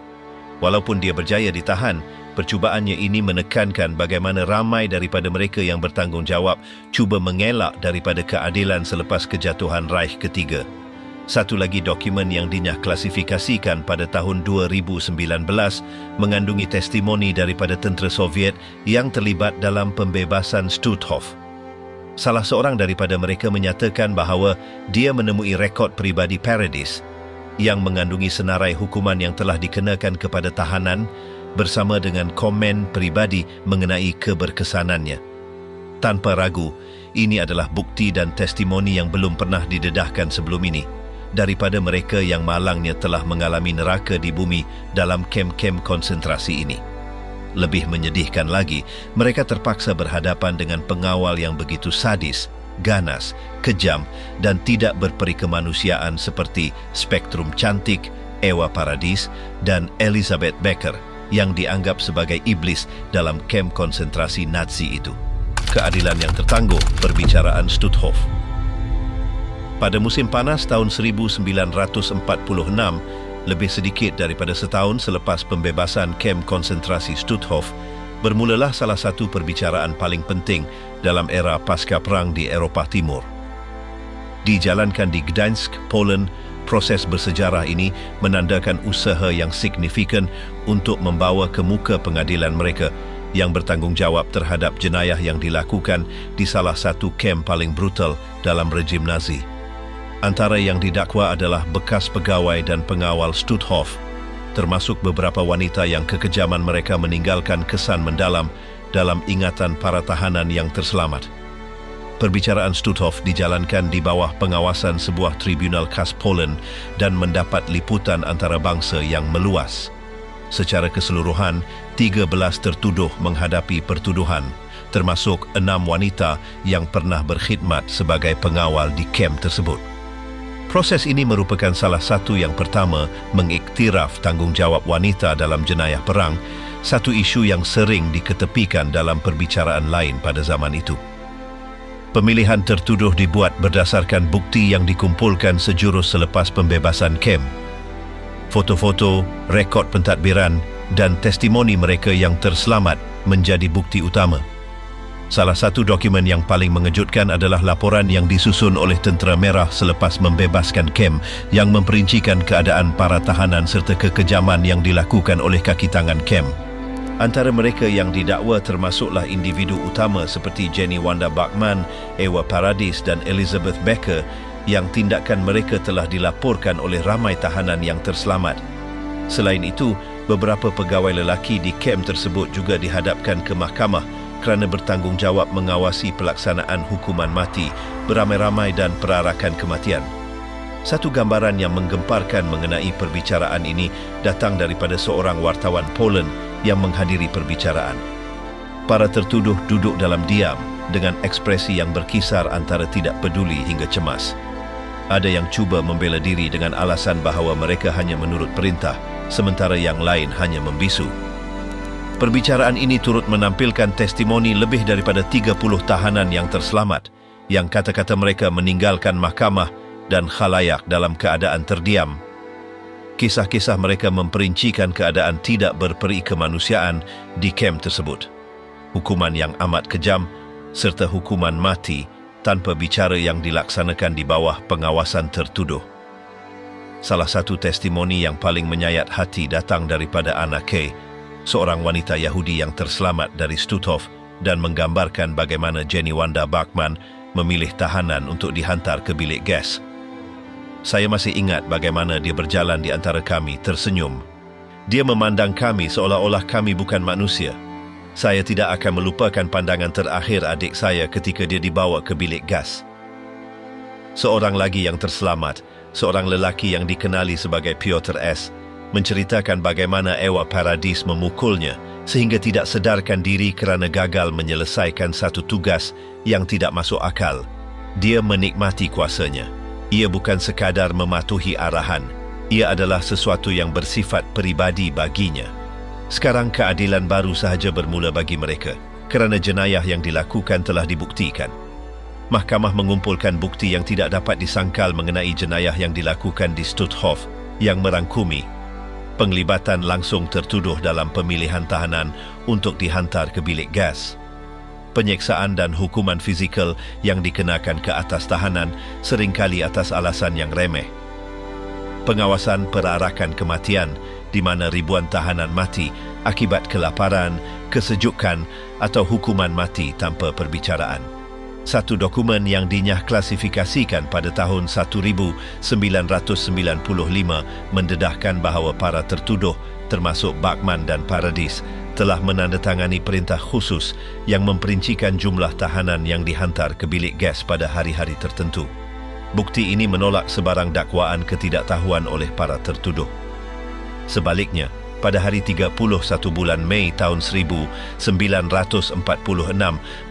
Walaupun dia berjaya ditahan, percubaannya ini menekankan bagaimana ramai daripada mereka yang bertanggungjawab cuba mengelak daripada keadilan selepas kejatuhan Reich ketiga. Satu lagi dokumen yang dinyah-klasifikasikan pada tahun 2019 mengandungi testimoni daripada tentera Soviet yang terlibat dalam pembebasan Stutthof. Salah seorang daripada mereka menyatakan bahawa dia menemui rekod peribadi Paradis yang mengandungi senarai hukuman yang telah dikenakan kepada tahanan bersama dengan komen peribadi mengenai keberkesanannya. Tanpa ragu, ini adalah bukti dan testimoni yang belum pernah didedahkan sebelum ini daripada mereka yang malangnya telah mengalami neraka di bumi dalam kem-kem konsentrasi ini. Lebih menyedihkan lagi, mereka terpaksa berhadapan dengan pengawal yang begitu sadis, ganas, kejam dan tidak berperi kemanusiaan seperti Spektrum Cantik, Ewa Paradis dan Elisabeth Becker yang dianggap sebagai iblis dalam kem konsentrasi Nazi itu. Keadilan yang tertangguh, perbicaraan Stutthof. Pada musim panas tahun 1946, lebih sedikit daripada setahun selepas pembebasan kem konsentrasi Stutthof, bermulalah salah satu perbicaraan paling penting dalam era pasca perang di Eropah Timur. Dijalankan di Gdańsk, Poland, proses bersejarah ini menandakan usaha yang signifikan untuk membawa ke muka pengadilan mereka yang bertanggungjawab terhadap jenayah yang dilakukan di salah satu kem paling brutal dalam rejim Nazi. Antara yang didakwa adalah bekas pegawai dan pengawal Stutthof, termasuk beberapa wanita yang kekejaman mereka meninggalkan kesan mendalam dalam ingatan para tahanan yang terselamat. Perbicaraan Stutthof dijalankan di bawah pengawasan sebuah tribunal khas Poland dan mendapat liputan antarabangsa yang meluas. Secara keseluruhan, 13 tertuduh menghadapi pertuduhan, termasuk 6 wanita yang pernah berkhidmat sebagai pengawal di kem tersebut. Proses ini merupakan salah satu yang pertama mengiktiraf tanggungjawab wanita dalam jenayah perang, satu isu yang sering diketepikan dalam perbicaraan lain pada zaman itu. Pemilihan tertuduh dibuat berdasarkan bukti yang dikumpulkan sejurus selepas pembebasan kem. Foto-foto, rekod pentadbiran dan testimoni mereka yang terselamat menjadi bukti utama. Salah satu dokumen yang paling mengejutkan adalah laporan yang disusun oleh Tentera Merah selepas membebaskan kem yang memperincikan keadaan para tahanan serta kekejaman yang dilakukan oleh kaki tangan kem. Antara mereka yang didakwa termasuklah individu utama seperti Jenny Wanda Bachmann, Ewa Paradis dan Elisabeth Becker yang tindakan mereka telah dilaporkan oleh ramai tahanan yang terselamat. Selain itu, beberapa pegawai lelaki di kem tersebut juga dihadapkan ke mahkamah kerana bertanggungjawab mengawasi pelaksanaan hukuman mati beramai-ramai dan perarakan kematian. Satu gambaran yang menggemparkan mengenai perbicaraan ini datang daripada seorang wartawan Poland yang menghadiri perbicaraan. Para tertuduh duduk dalam diam dengan ekspresi yang berkisar antara tidak peduli hingga cemas. Ada yang cuba membela diri dengan alasan bahawa mereka hanya menurut perintah, sementara yang lain hanya membisu. Perbicaraan ini turut menampilkan testimoni lebih daripada 30 tahanan yang terselamat, yang kata-kata mereka meninggalkan mahkamah dan khalayak dalam keadaan terdiam. Kisah-kisah mereka memperincikan keadaan tidak berperi kemanusiaan di kem tersebut. Hukuman yang amat kejam serta hukuman mati tanpa bicara yang dilaksanakan di bawah pengawasan tertuduh. Salah satu testimoni yang paling menyayat hati datang daripada Anna K., seorang wanita Yahudi yang terselamat dari Stutthof dan menggambarkan bagaimana Jenny Wanda Bachmann memilih tahanan untuk dihantar ke bilik gas. Saya masih ingat bagaimana dia berjalan di antara kami tersenyum. Dia memandang kami seolah-olah kami bukan manusia. Saya tidak akan melupakan pandangan terakhir adik saya ketika dia dibawa ke bilik gas. Seorang lagi yang terselamat, seorang lelaki yang dikenali sebagai Piotr S., menceritakan bagaimana Ewa Paradis memukulnya sehingga tidak sedarkan diri kerana gagal menyelesaikan satu tugas yang tidak masuk akal. Dia menikmati kuasanya. Ia bukan sekadar mematuhi arahan. Ia adalah sesuatu yang bersifat peribadi baginya. Sekarang keadilan baru sahaja bermula bagi mereka kerana jenayah yang dilakukan telah dibuktikan. Mahkamah mengumpulkan bukti yang tidak dapat disangkal mengenai jenayah yang dilakukan di Stutthof yang merangkumi penglibatan langsung tertuduh dalam pemilihan tahanan untuk dihantar ke bilik gas, penyeksaan dan hukuman fizikal yang dikenakan ke atas tahanan seringkali atas alasan yang remeh, pengawasan perarakan kematian di mana ribuan tahanan mati akibat kelaparan, kesejukan atau hukuman mati tanpa perbicaraan. Satu dokumen yang dinyah klasifikasikan pada tahun 1995 mendedahkan bahawa para tertuduh termasuk Bachmann dan Paradis telah menandatangani perintah khusus yang memperincikan jumlah tahanan yang dihantar ke bilik gas pada hari-hari tertentu. Bukti ini menolak sebarang dakwaan ketidaktahuan oleh para tertuduh. Sebaliknya, pada hari 31 bulan Mei tahun 1946,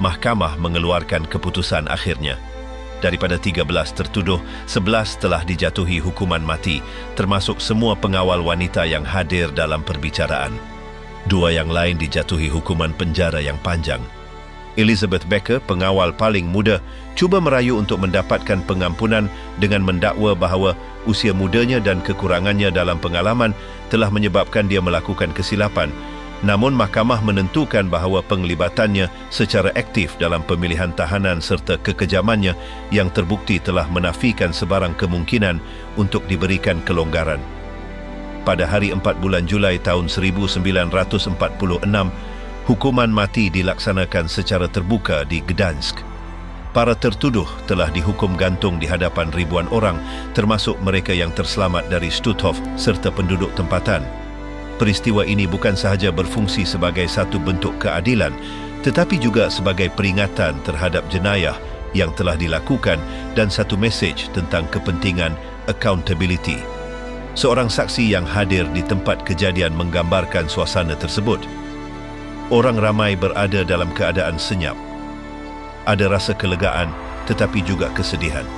Mahkamah mengeluarkan keputusan akhirnya. Daripada 13 tertuduh, 11 telah dijatuhi hukuman mati, termasuk semua pengawal wanita yang hadir dalam perbicaraan. 2 yang lain dijatuhi hukuman penjara yang panjang. Elizabeth Becker, pengawal paling muda, cuba merayu untuk mendapatkan pengampunan dengan mendakwa bahawa usia mudanya dan kekurangannya dalam pengalaman telah menyebabkan dia melakukan kesilapan. Namun mahkamah menentukan bahawa penglibatannya secara aktif dalam pemilihan tahanan serta kekejamannya yang terbukti telah menafikan sebarang kemungkinan untuk diberikan kelonggaran. Pada hari 4 bulan Julai tahun 1946, hukuman mati dilaksanakan secara terbuka di Gdansk. Para tertuduh telah dihukum gantung di hadapan ribuan orang, termasuk mereka yang terselamat dari Stutthof serta penduduk tempatan. Peristiwa ini bukan sahaja berfungsi sebagai satu bentuk keadilan, tetapi juga sebagai peringatan terhadap jenayah yang telah dilakukan dan satu mesej tentang kepentingan accountability. Seorang saksi yang hadir di tempat kejadian menggambarkan suasana tersebut. Orang ramai berada dalam keadaan senyap. Ada rasa kelegaan tetapi juga kesedihan.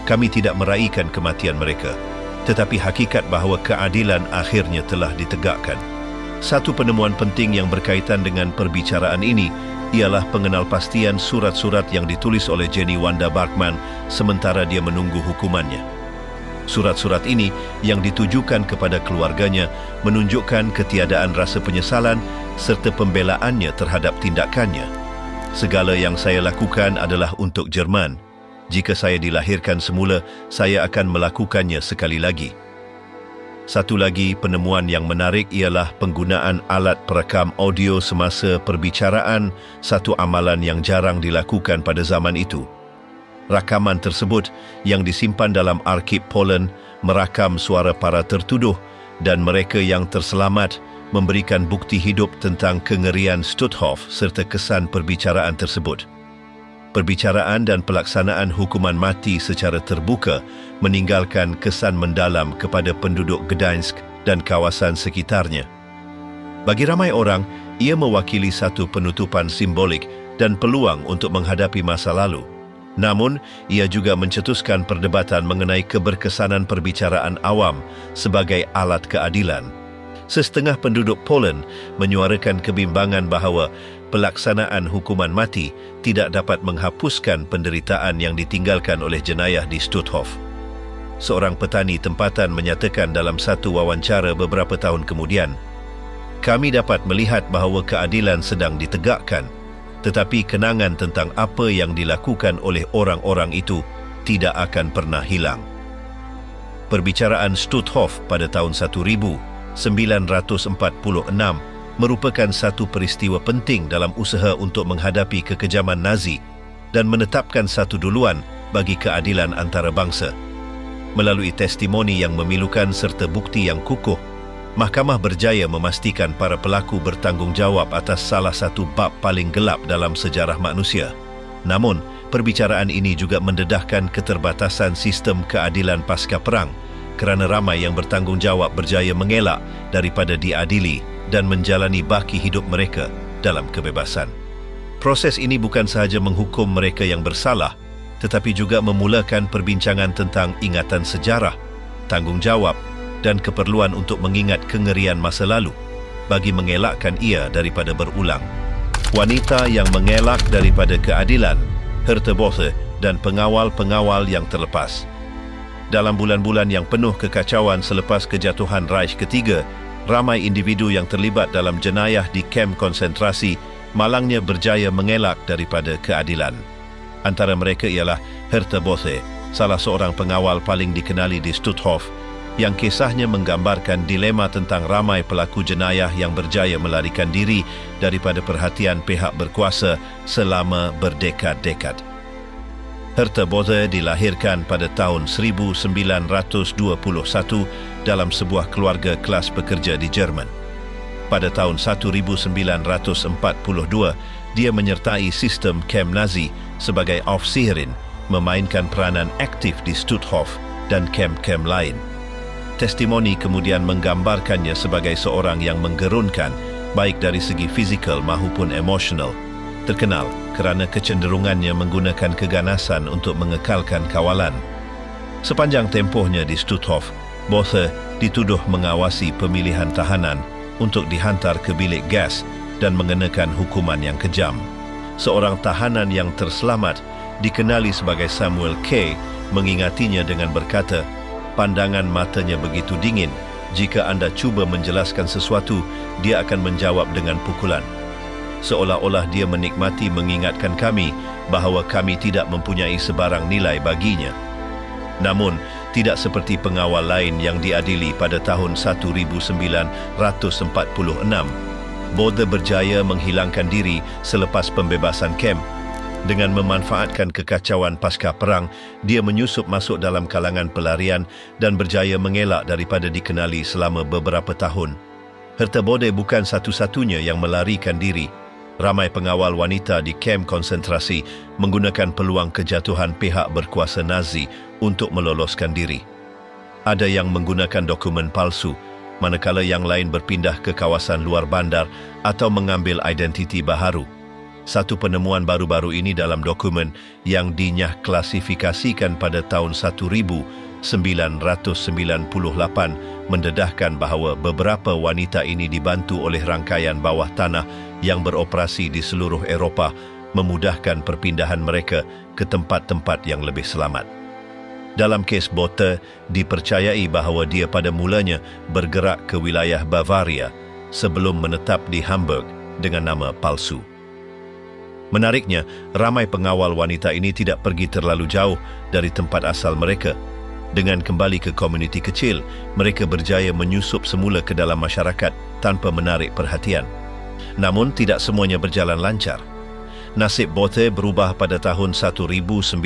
Kami tidak meraihkan kematian mereka, tetapi hakikat bahawa keadilan akhirnya telah ditegakkan. Satu penemuan penting yang berkaitan dengan perbicaraan ini ialah pengenalpastian surat-surat yang ditulis oleh Jenny Wanda Bachmann sementara dia menunggu hukumannya. Surat-surat ini yang ditujukan kepada keluarganya menunjukkan ketiadaan rasa penyesalan serta pembelaannya terhadap tindakannya. Segala yang saya lakukan adalah untuk Jerman. Jika saya dilahirkan semula, saya akan melakukannya sekali lagi. Satu lagi penemuan yang menarik ialah penggunaan alat perekam audio semasa perbicaraan, satu amalan yang jarang dilakukan pada zaman itu. Rakaman tersebut yang disimpan dalam arsip Poland merakam suara para tertuduh dan mereka yang terselamat, memberikan bukti hidup tentang kengerian Stutthof serta kesan perbicaraan tersebut. Perbicaraan dan pelaksanaan hukuman mati secara terbuka meninggalkan kesan mendalam kepada penduduk Gdansk dan kawasan sekitarnya. Bagi ramai orang, ia mewakili satu penutupan simbolik dan peluang untuk menghadapi masa lalu. Namun, ia juga mencetuskan perdebatan mengenai keberkesanan perbicaraan awam sebagai alat keadilan. Setengah penduduk Poland menyuarakan kebimbangan bahawa pelaksanaan hukuman mati tidak dapat menghapuskan penderitaan yang ditinggalkan oleh jenayah di Stutthof. Seorang petani tempatan menyatakan dalam satu wawancara beberapa tahun kemudian, "Kami dapat melihat bahawa keadilan sedang ditegakkan, tetapi kenangan tentang apa yang dilakukan oleh orang-orang itu tidak akan pernah hilang." Perbicaraan Stutthof pada tahun 1946 merupakan satu peristiwa penting dalam usaha untuk menghadapi kekejaman Nazi dan menetapkan satu duluan bagi keadilan antarabangsa. Melalui testimoni yang memilukan serta bukti yang kukuh, Mahkamah berjaya memastikan para pelaku bertanggungjawab atas salah satu bab paling gelap dalam sejarah manusia. Namun, perbicaraan ini juga mendedahkan keterbatasan sistem keadilan pasca perang kerana ramai yang bertanggungjawab berjaya mengelak daripada diadili dan menjalani baki hidup mereka dalam kebebasan. Proses ini bukan sahaja menghukum mereka yang bersalah, tetapi juga memulakan perbincangan tentang ingatan sejarah, tanggungjawab dan keperluan untuk mengingat kengerian masa lalu bagi mengelakkan ia daripada berulang. Wanita yang mengelak daripada keadilan Herta Bothe dan pengawal-pengawal yang terlepas. Dalam bulan-bulan yang penuh kekacauan selepas kejatuhan Reich ketiga, ramai individu yang terlibat dalam jenayah di kem konsentrasi malangnya berjaya mengelak daripada keadilan. Antara mereka ialah Herta Bothe, salah seorang pengawal paling dikenali di Stutthof, yang kisahnya menggambarkan dilema tentang ramai pelaku jenayah yang berjaya melarikan diri daripada perhatian pihak berkuasa selama berdekad-dekad. Herta Bothe dilahirkan pada tahun 1921 dalam sebuah keluarga kelas pekerja di Jerman. Pada tahun 1942, dia menyertai sistem kem Nazi sebagai Aufseherin, memainkan peranan aktif di Stutthof dan kem-kem lain. Testimoni kemudian menggambarkannya sebagai seorang yang menggerunkan, baik dari segi fizikal maupun emosional. Terkenal kerana kecenderungannya menggunakan keganasan untuk mengekalkan kawalan. Sepanjang tempohnya di Stutthof, Bothe dituduh mengawasi pemilihan tahanan untuk dihantar ke bilik gas dan mengenakan hukuman yang kejam. Seorang tahanan yang terselamat, dikenali sebagai Samuel K., mengingatinya dengan berkata, "Pandangan matanya begitu dingin, jika anda cuba menjelaskan sesuatu, dia akan menjawab dengan pukulan." Seolah-olah dia menikmati mengingatkan kami bahawa kami tidak mempunyai sebarang nilai baginya. Namun, tidak seperti pengawal lain yang diadili pada tahun 1946, Bothe berjaya menghilangkan diri selepas pembebasan kem. Dengan memanfaatkan kekacauan pasca perang, dia menyusup masuk dalam kalangan pelarian dan berjaya mengelak daripada dikenali selama beberapa tahun. Herta Bothe bukan satu-satunya yang melarikan diri. Ramai pengawal wanita di kem konsentrasi menggunakan peluang kejatuhan pihak berkuasa Nazi untuk meloloskan diri. Ada yang menggunakan dokumen palsu, manakala yang lain berpindah ke kawasan luar bandar atau mengambil identiti baharu. Satu penemuan baru-baru ini dalam dokumen yang dinyah-klasifikasikan pada tahun 1998 mendedahkan bahawa beberapa wanita ini dibantu oleh rangkaian bawah tanah yang beroperasi di seluruh Eropah memudahkan perpindahan mereka ke tempat-tempat yang lebih selamat. Dalam kes Bothe, dipercayai bahawa dia pada mulanya bergerak ke wilayah Bavaria sebelum menetap di Hamburg dengan nama palsu. Menariknya, ramai pengawal wanita ini tidak pergi terlalu jauh dari tempat asal mereka. Dengan kembali ke komuniti kecil, mereka berjaya menyusup semula ke dalam masyarakat tanpa menarik perhatian. Namun, tidak semuanya berjalan lancar. Nasib Bothe berubah pada tahun 1951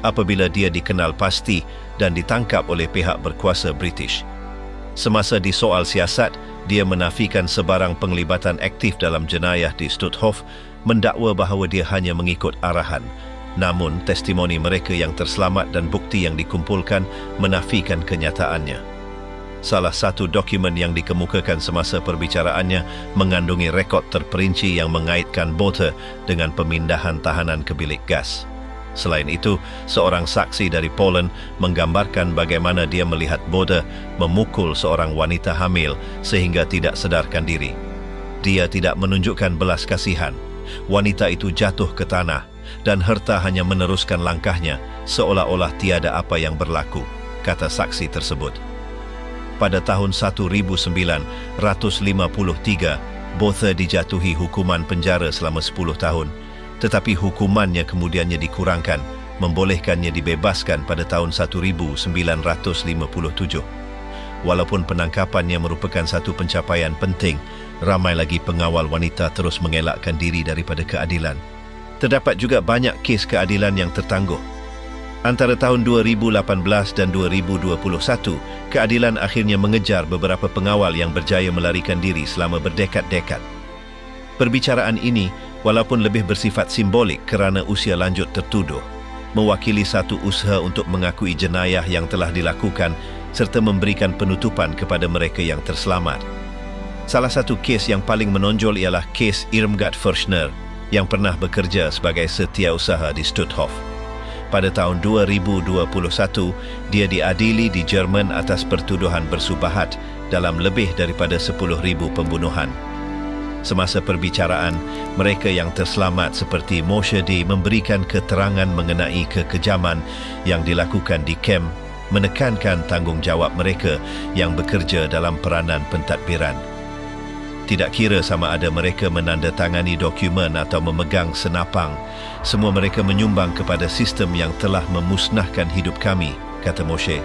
apabila dia dikenal pasti dan ditangkap oleh pihak berkuasa British. Semasa disoal siasat, dia menafikan sebarang penglibatan aktif dalam jenayah di Stutthof, mendakwa bahawa dia hanya mengikut arahan. Namun, testimoni mereka yang terselamat dan bukti yang dikumpulkan menafikan kenyataannya. Salah satu dokumen yang dikemukakan semasa perbicaraannya mengandungi rekod terperinci yang mengaitkan Bothe dengan pemindahan tahanan ke bilik gas. Selain itu, seorang saksi dari Poland menggambarkan bagaimana dia melihat Bothe memukul seorang wanita hamil sehingga tidak sadarkan diri. Dia tidak menunjukkan belas kasihan. Wanita itu jatuh ke tanah dan Herta hanya meneruskan langkahnya seolah-olah tiada apa yang berlaku, kata saksi tersebut. Pada tahun 1953, Bothe dijatuhi hukuman penjara selama 10 tahun, tetapi hukumannya kemudiannya dikurangkan, membolehkannya dibebaskan pada tahun 1957. Walaupun penangkapannya merupakan satu pencapaian penting, ramai lagi pengawal wanita terus mengelakkan diri daripada keadilan. Terdapat juga banyak kes keadilan yang tertangguh. Antara tahun 2018 dan 2021, keadilan akhirnya mengejar beberapa pengawal yang berjaya melarikan diri selama berdekad-dekad. Perbicaraan ini, walaupun lebih bersifat simbolik kerana usia lanjut tertuduh, mewakili satu usaha untuk mengakui jenayah yang telah dilakukan serta memberikan penutupan kepada mereka yang terselamat. Salah satu kes yang paling menonjol ialah kes Irmgard Fürstner yang pernah bekerja sebagai setiausaha di Stutthof. Pada tahun 2021, dia diadili di Jerman atas pertuduhan bersubahat dalam lebih daripada 10,000 pembunuhan. Semasa perbicaraan, mereka yang terselamat seperti Moshe D memberikan keterangan mengenai kekejaman yang dilakukan di kem, menekankan tanggungjawab mereka yang bekerja dalam peranan pentadbiran. Tidak kira sama ada mereka menandatangani dokumen atau memegang senapang, semua mereka menyumbang kepada sistem yang telah memusnahkan hidup kami, kata Moshe.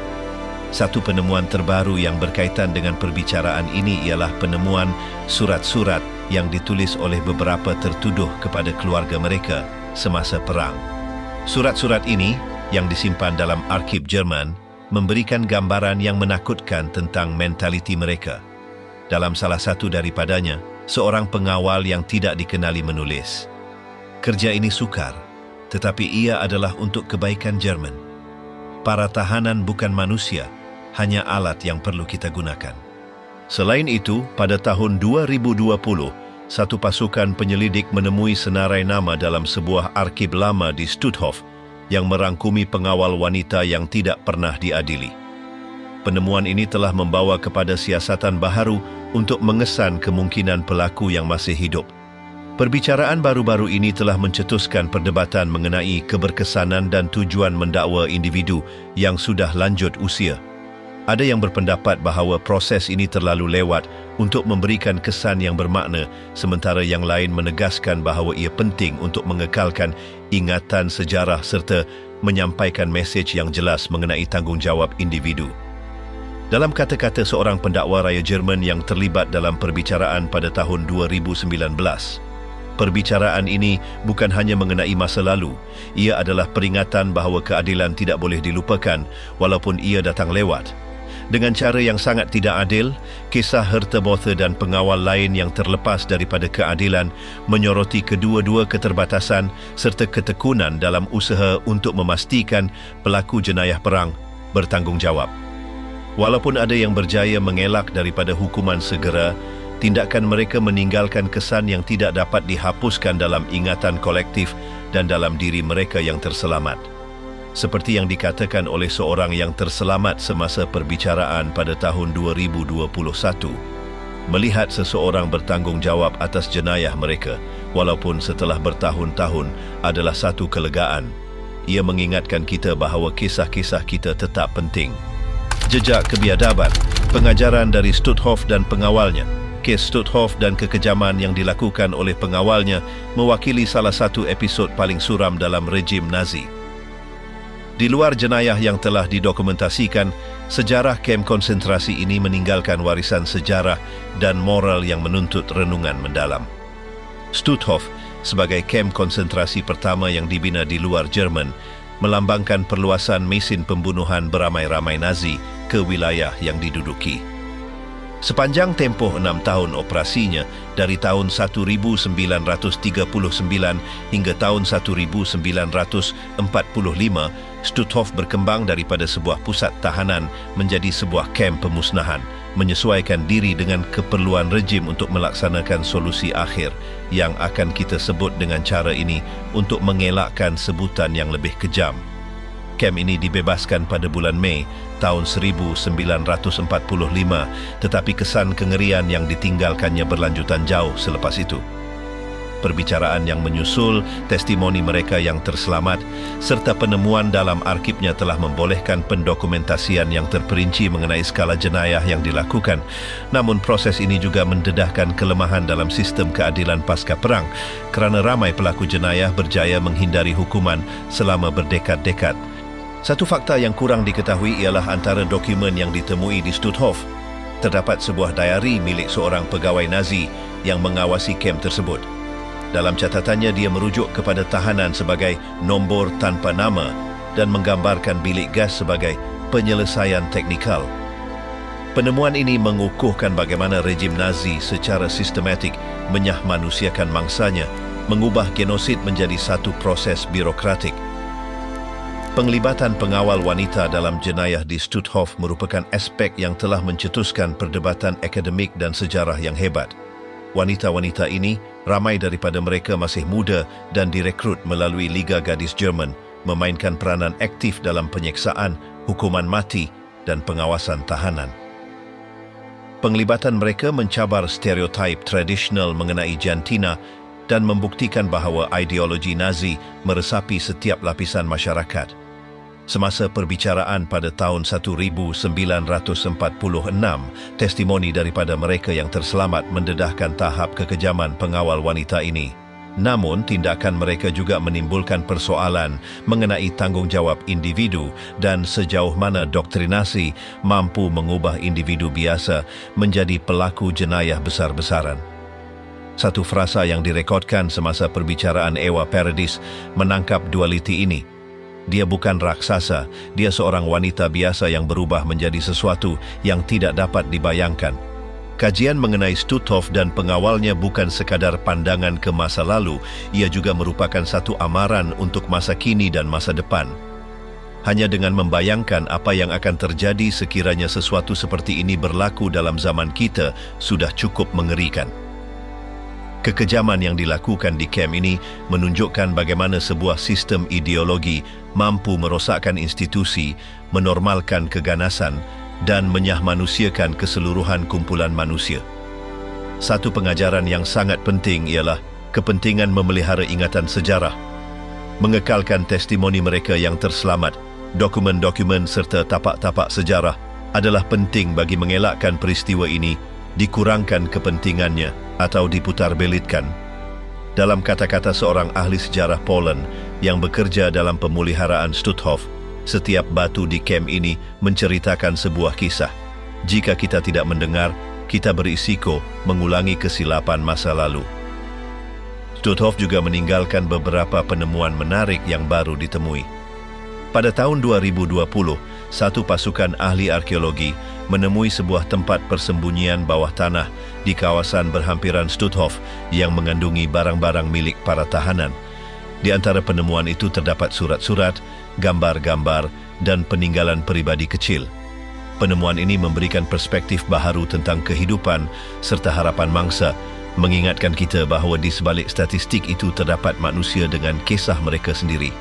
Satu penemuan terbaru yang berkaitan dengan perbicaraan ini ialah penemuan surat-surat yang ditulis oleh beberapa tertuduh kepada keluarga mereka semasa perang. Surat-surat ini yang disimpan dalam arsip Jerman memberikan gambaran yang menakutkan tentang mentaliti mereka. Dalam salah satu daripadanya, seorang pengawal yang tidak dikenali menulis, "Kerja ini sukar, tetapi ia adalah untuk kebaikan Jerman. Para tahanan bukan manusia, hanya alat yang perlu kita gunakan." Selain itu, pada tahun 2020, satu pasukan penyelidik menemui senarai nama dalam sebuah arsip lama di Stutthof yang merangkumi pengawal wanita yang tidak pernah diadili. Penemuan ini telah membawa kepada siasatan baharu untuk mengesan kemungkinan pelaku yang masih hidup. Perbicaraan baru-baru ini telah mencetuskan perdebatan mengenai keberkesanan dan tujuan mendakwa individu yang sudah lanjut usia. Ada yang berpendapat bahawa proses ini terlalu lewat untuk memberikan kesan yang bermakna, sementara yang lain menegaskan bahawa ia penting untuk mengekalkan ingatan sejarah serta menyampaikan mesej yang jelas mengenai tanggungjawab individu. Dalam kata-kata seorang pendakwa raya Jerman yang terlibat dalam perbicaraan pada tahun 2019, perbicaraan ini bukan hanya mengenai masa lalu, ia adalah peringatan bahawa keadilan tidak boleh dilupakan walaupun ia datang lewat. Dengan cara yang sangat tidak adil, kisah Herta Botha dan pengawal lain yang terlepas daripada keadilan menyoroti kedua-dua keterbatasan serta ketekunan dalam usaha untuk memastikan pelaku jenayah perang bertanggungjawab. Walaupun ada yang berjaya mengelak daripada hukuman segera, tindakan mereka meninggalkan kesan yang tidak dapat dihapuskan dalam ingatan kolektif dan dalam diri mereka yang terselamat. Seperti yang dikatakan oleh seorang yang terselamat semasa perbicaraan pada tahun 2021, melihat seseorang bertanggungjawab atas jenayah mereka, walaupun setelah bertahun-tahun, adalah satu kelegaan. Ia mengingatkan kita bahawa kisah-kisah kita tetap penting. Jejak kebiadaban, pengajaran dari Stutthof dan pengawalnya. Kes Stutthof dan kekejaman yang dilakukan oleh pengawalnya mewakili salah satu episod paling suram dalam rejim Nazi. Di luar jenayah yang telah didokumentasikan, sejarah kem konsentrasi ini meninggalkan warisan sejarah dan moral yang menuntut renungan mendalam. Stutthof, sebagai kem konsentrasi pertama yang dibina di luar Jerman, melambangkan perluasan mesin pembunuhan beramai-ramai Nazi ke wilayah yang diduduki. Sepanjang tempoh 6 tahun operasinya, dari tahun 1939 hingga tahun 1945, Stutthof berkembang daripada sebuah pusat tahanan menjadi sebuah kem pemusnahan, menyesuaikan diri dengan keperluan rejim untuk melaksanakan solusi akhir yang akan kita sebut dengan cara ini untuk mengelakkan sebutan yang lebih kejam. Kem ini dibebaskan pada bulan Mei tahun 1945, tetapi kesan kengerian yang ditinggalkannya berlanjutan jauh selepas itu. Perbicaraan yang menyusul, testimoni mereka yang terselamat, serta penemuan dalam arsipnya telah membolehkan pendokumentasian yang terperinci mengenai skala jenayah yang dilakukan. Namun proses ini juga mendedahkan kelemahan dalam sistem keadilan pasca perang, kerana ramai pelaku jenayah berjaya menghindari hukuman selama berdekad-dekad. Satu fakta yang kurang diketahui ialah antara dokumen yang ditemui di Stutthof, terdapat sebuah diari milik seorang pegawai Nazi yang mengawasi kem tersebut. Dalam catatannya, dia merujuk kepada tahanan sebagai nombor tanpa nama dan menggambarkan bilik gas sebagai penyelesaian teknikal. Penemuan ini mengukuhkan bagaimana rejim Nazi secara sistematik menyahmanusiakan mangsanya, mengubah genosid menjadi satu proses birokratik. Penglibatan pengawal wanita dalam jenayah di Stutthof merupakan aspek yang telah mencetuskan perdebatan akademik dan sejarah yang hebat. Wanita-wanita ini, ramai daripada mereka masih muda dan direkrut melalui Liga Gadis Jerman, memainkan peranan aktif dalam penyeksaan, hukuman mati dan pengawasan tahanan. Penglibatan mereka mencabar stereotip tradisional mengenai jantina dan membuktikan bahawa ideologi Nazi meresapi setiap lapisan masyarakat. Semasa perbicaraan pada tahun 1946, testimoni daripada mereka yang terselamat mendedahkan tahap kekejaman pengawal wanita ini. Namun, tindakan mereka juga menimbulkan persoalan mengenai tanggungjawab individu dan sejauh mana doktrinasi mampu mengubah individu biasa menjadi pelaku jenayah besar-besaran. Satu frasa yang direkodkan semasa perbicaraan Ewa Paradis menangkap dualiti ini. Dia bukan raksasa, dia seorang wanita biasa yang berubah menjadi sesuatu yang tidak dapat dibayangkan. Kajian mengenai Stutthof dan pengawalnya bukan sekadar pandangan ke masa lalu, ia juga merupakan satu amaran untuk masa kini dan masa depan. Hanya dengan membayangkan apa yang akan terjadi sekiranya sesuatu seperti ini berlaku dalam zaman kita sudah cukup mengerikan. Kekejaman yang dilakukan di kem ini menunjukkan bagaimana sebuah sistem ideologi mampu merosakkan institusi, menormalkan keganasan, dan menyahmanusiakan keseluruhan kumpulan manusia. Satu pengajaran yang sangat penting ialah kepentingan memelihara ingatan sejarah, mengekalkan testimoni mereka yang terselamat, dokumen-dokumen serta tapak-tapak sejarah adalah penting bagi mengelakkan peristiwa ini dikurangkan kepentingannya atau diputarbelitkan. Dalam kata-kata seorang ahli sejarah Poland yang bekerja dalam pemeliharaan Stutthof, setiap batu di kem ini menceritakan sebuah kisah. Jika kita tidak mendengar, kita berisiko mengulangi kesilapan masa lalu. Stutthof juga meninggalkan beberapa penemuan menarik yang baru ditemui. Pada tahun 2020, satu pasukan ahli arkeologi menemui sebuah tempat persembunyian bawah tanah di kawasan berhampiran Stutthof yang mengandungi barang-barang milik para tahanan. Di antara penemuan itu terdapat surat-surat, gambar-gambar, dan peninggalan peribadi kecil. Penemuan ini memberikan perspektif baharu tentang kehidupan serta harapan mangsa, mengingatkan kita bahawa di sebalik statistik itu terdapat manusia dengan kisah mereka sendiri.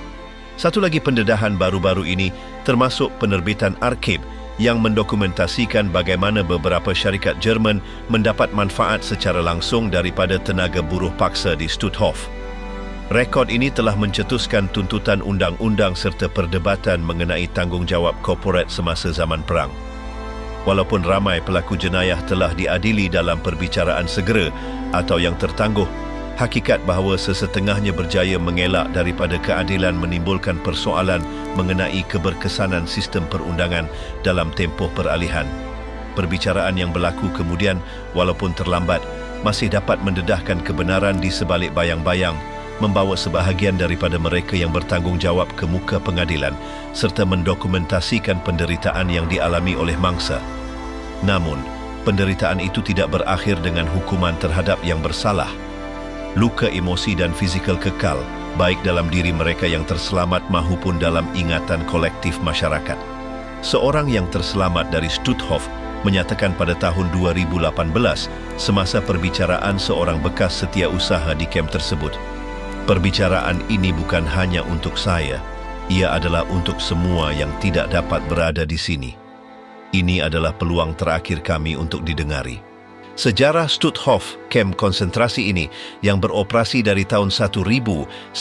Satu lagi pendedahan baru-baru ini termasuk penerbitan arsip yang mendokumentasikan bagaimana beberapa syarikat Jerman mendapat manfaat secara langsung daripada tenaga buruh paksa di Stutthof. Rekod ini telah mencetuskan tuntutan undang-undang serta perdebatan mengenai tanggungjawab korporat semasa zaman perang. Walaupun ramai pelaku jenayah telah diadili dalam perbicaraan segera atau yang tertangguh, hakikat bahawa sesetengahnya berjaya mengelak daripada keadilan menimbulkan persoalan mengenai keberkesanan sistem perundangan dalam tempoh peralihan. Perbicaraan yang berlaku kemudian, walaupun terlambat, masih dapat mendedahkan kebenaran di sebalik bayang-bayang, membawa sebahagian daripada mereka yang bertanggungjawab ke muka pengadilan serta mendokumentasikan penderitaan yang dialami oleh mangsa. Namun, penderitaan itu tidak berakhir dengan hukuman terhadap yang bersalah. Luka emosi dan fizikal kekal, baik dalam diri mereka yang terselamat maupun dalam ingatan kolektif masyarakat. Seorang yang terselamat dari Stutthof menyatakan pada tahun 2018 semasa perbicaraan seorang bekas setiausaha di kem tersebut, "Perbicaraan ini bukan hanya untuk saya, ia adalah untuk semua yang tidak dapat berada di sini. Ini adalah peluang terakhir kami untuk didengari." Sejarah Stutthof, kem konsentrasi ini yang beroperasi dari tahun 1939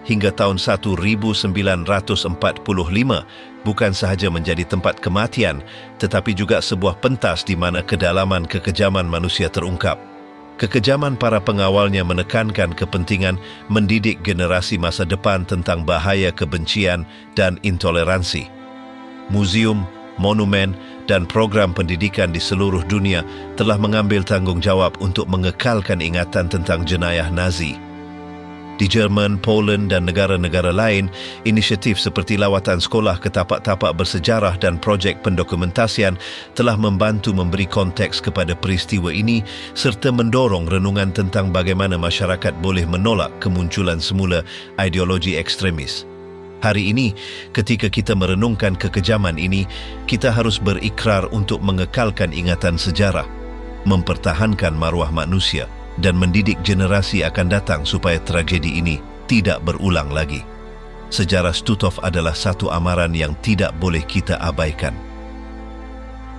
hingga tahun 1945 bukan sahaja menjadi tempat kematian, tetapi juga sebuah pentas di mana kedalaman kekejaman manusia terungkap. Kekejaman para pengawalnya menekankan kepentingan mendidik generasi masa depan tentang bahaya kebencian dan intoleransi. Muzium, monumen, dan program pendidikan di seluruh dunia telah mengambil tanggungjawab untuk mengekalkan ingatan tentang jenayah Nazi. Di Jerman, Poland dan negara-negara lain, inisiatif seperti lawatan sekolah ke tapak-tapak bersejarah dan projek pendokumentasian telah membantu memberi konteks kepada peristiwa ini serta mendorong renungan tentang bagaimana masyarakat boleh menolak kemunculan semula ideologi ekstremis. Hari ini, ketika kita merenungkan kekejaman ini, kita harus berikrar untuk mengekalkan ingatan sejarah, mempertahankan maruah manusia, dan mendidik generasi akan datang supaya tragedi ini tidak berulang lagi. Sejarah Stutthof adalah satu amaran yang tidak boleh kita abaikan.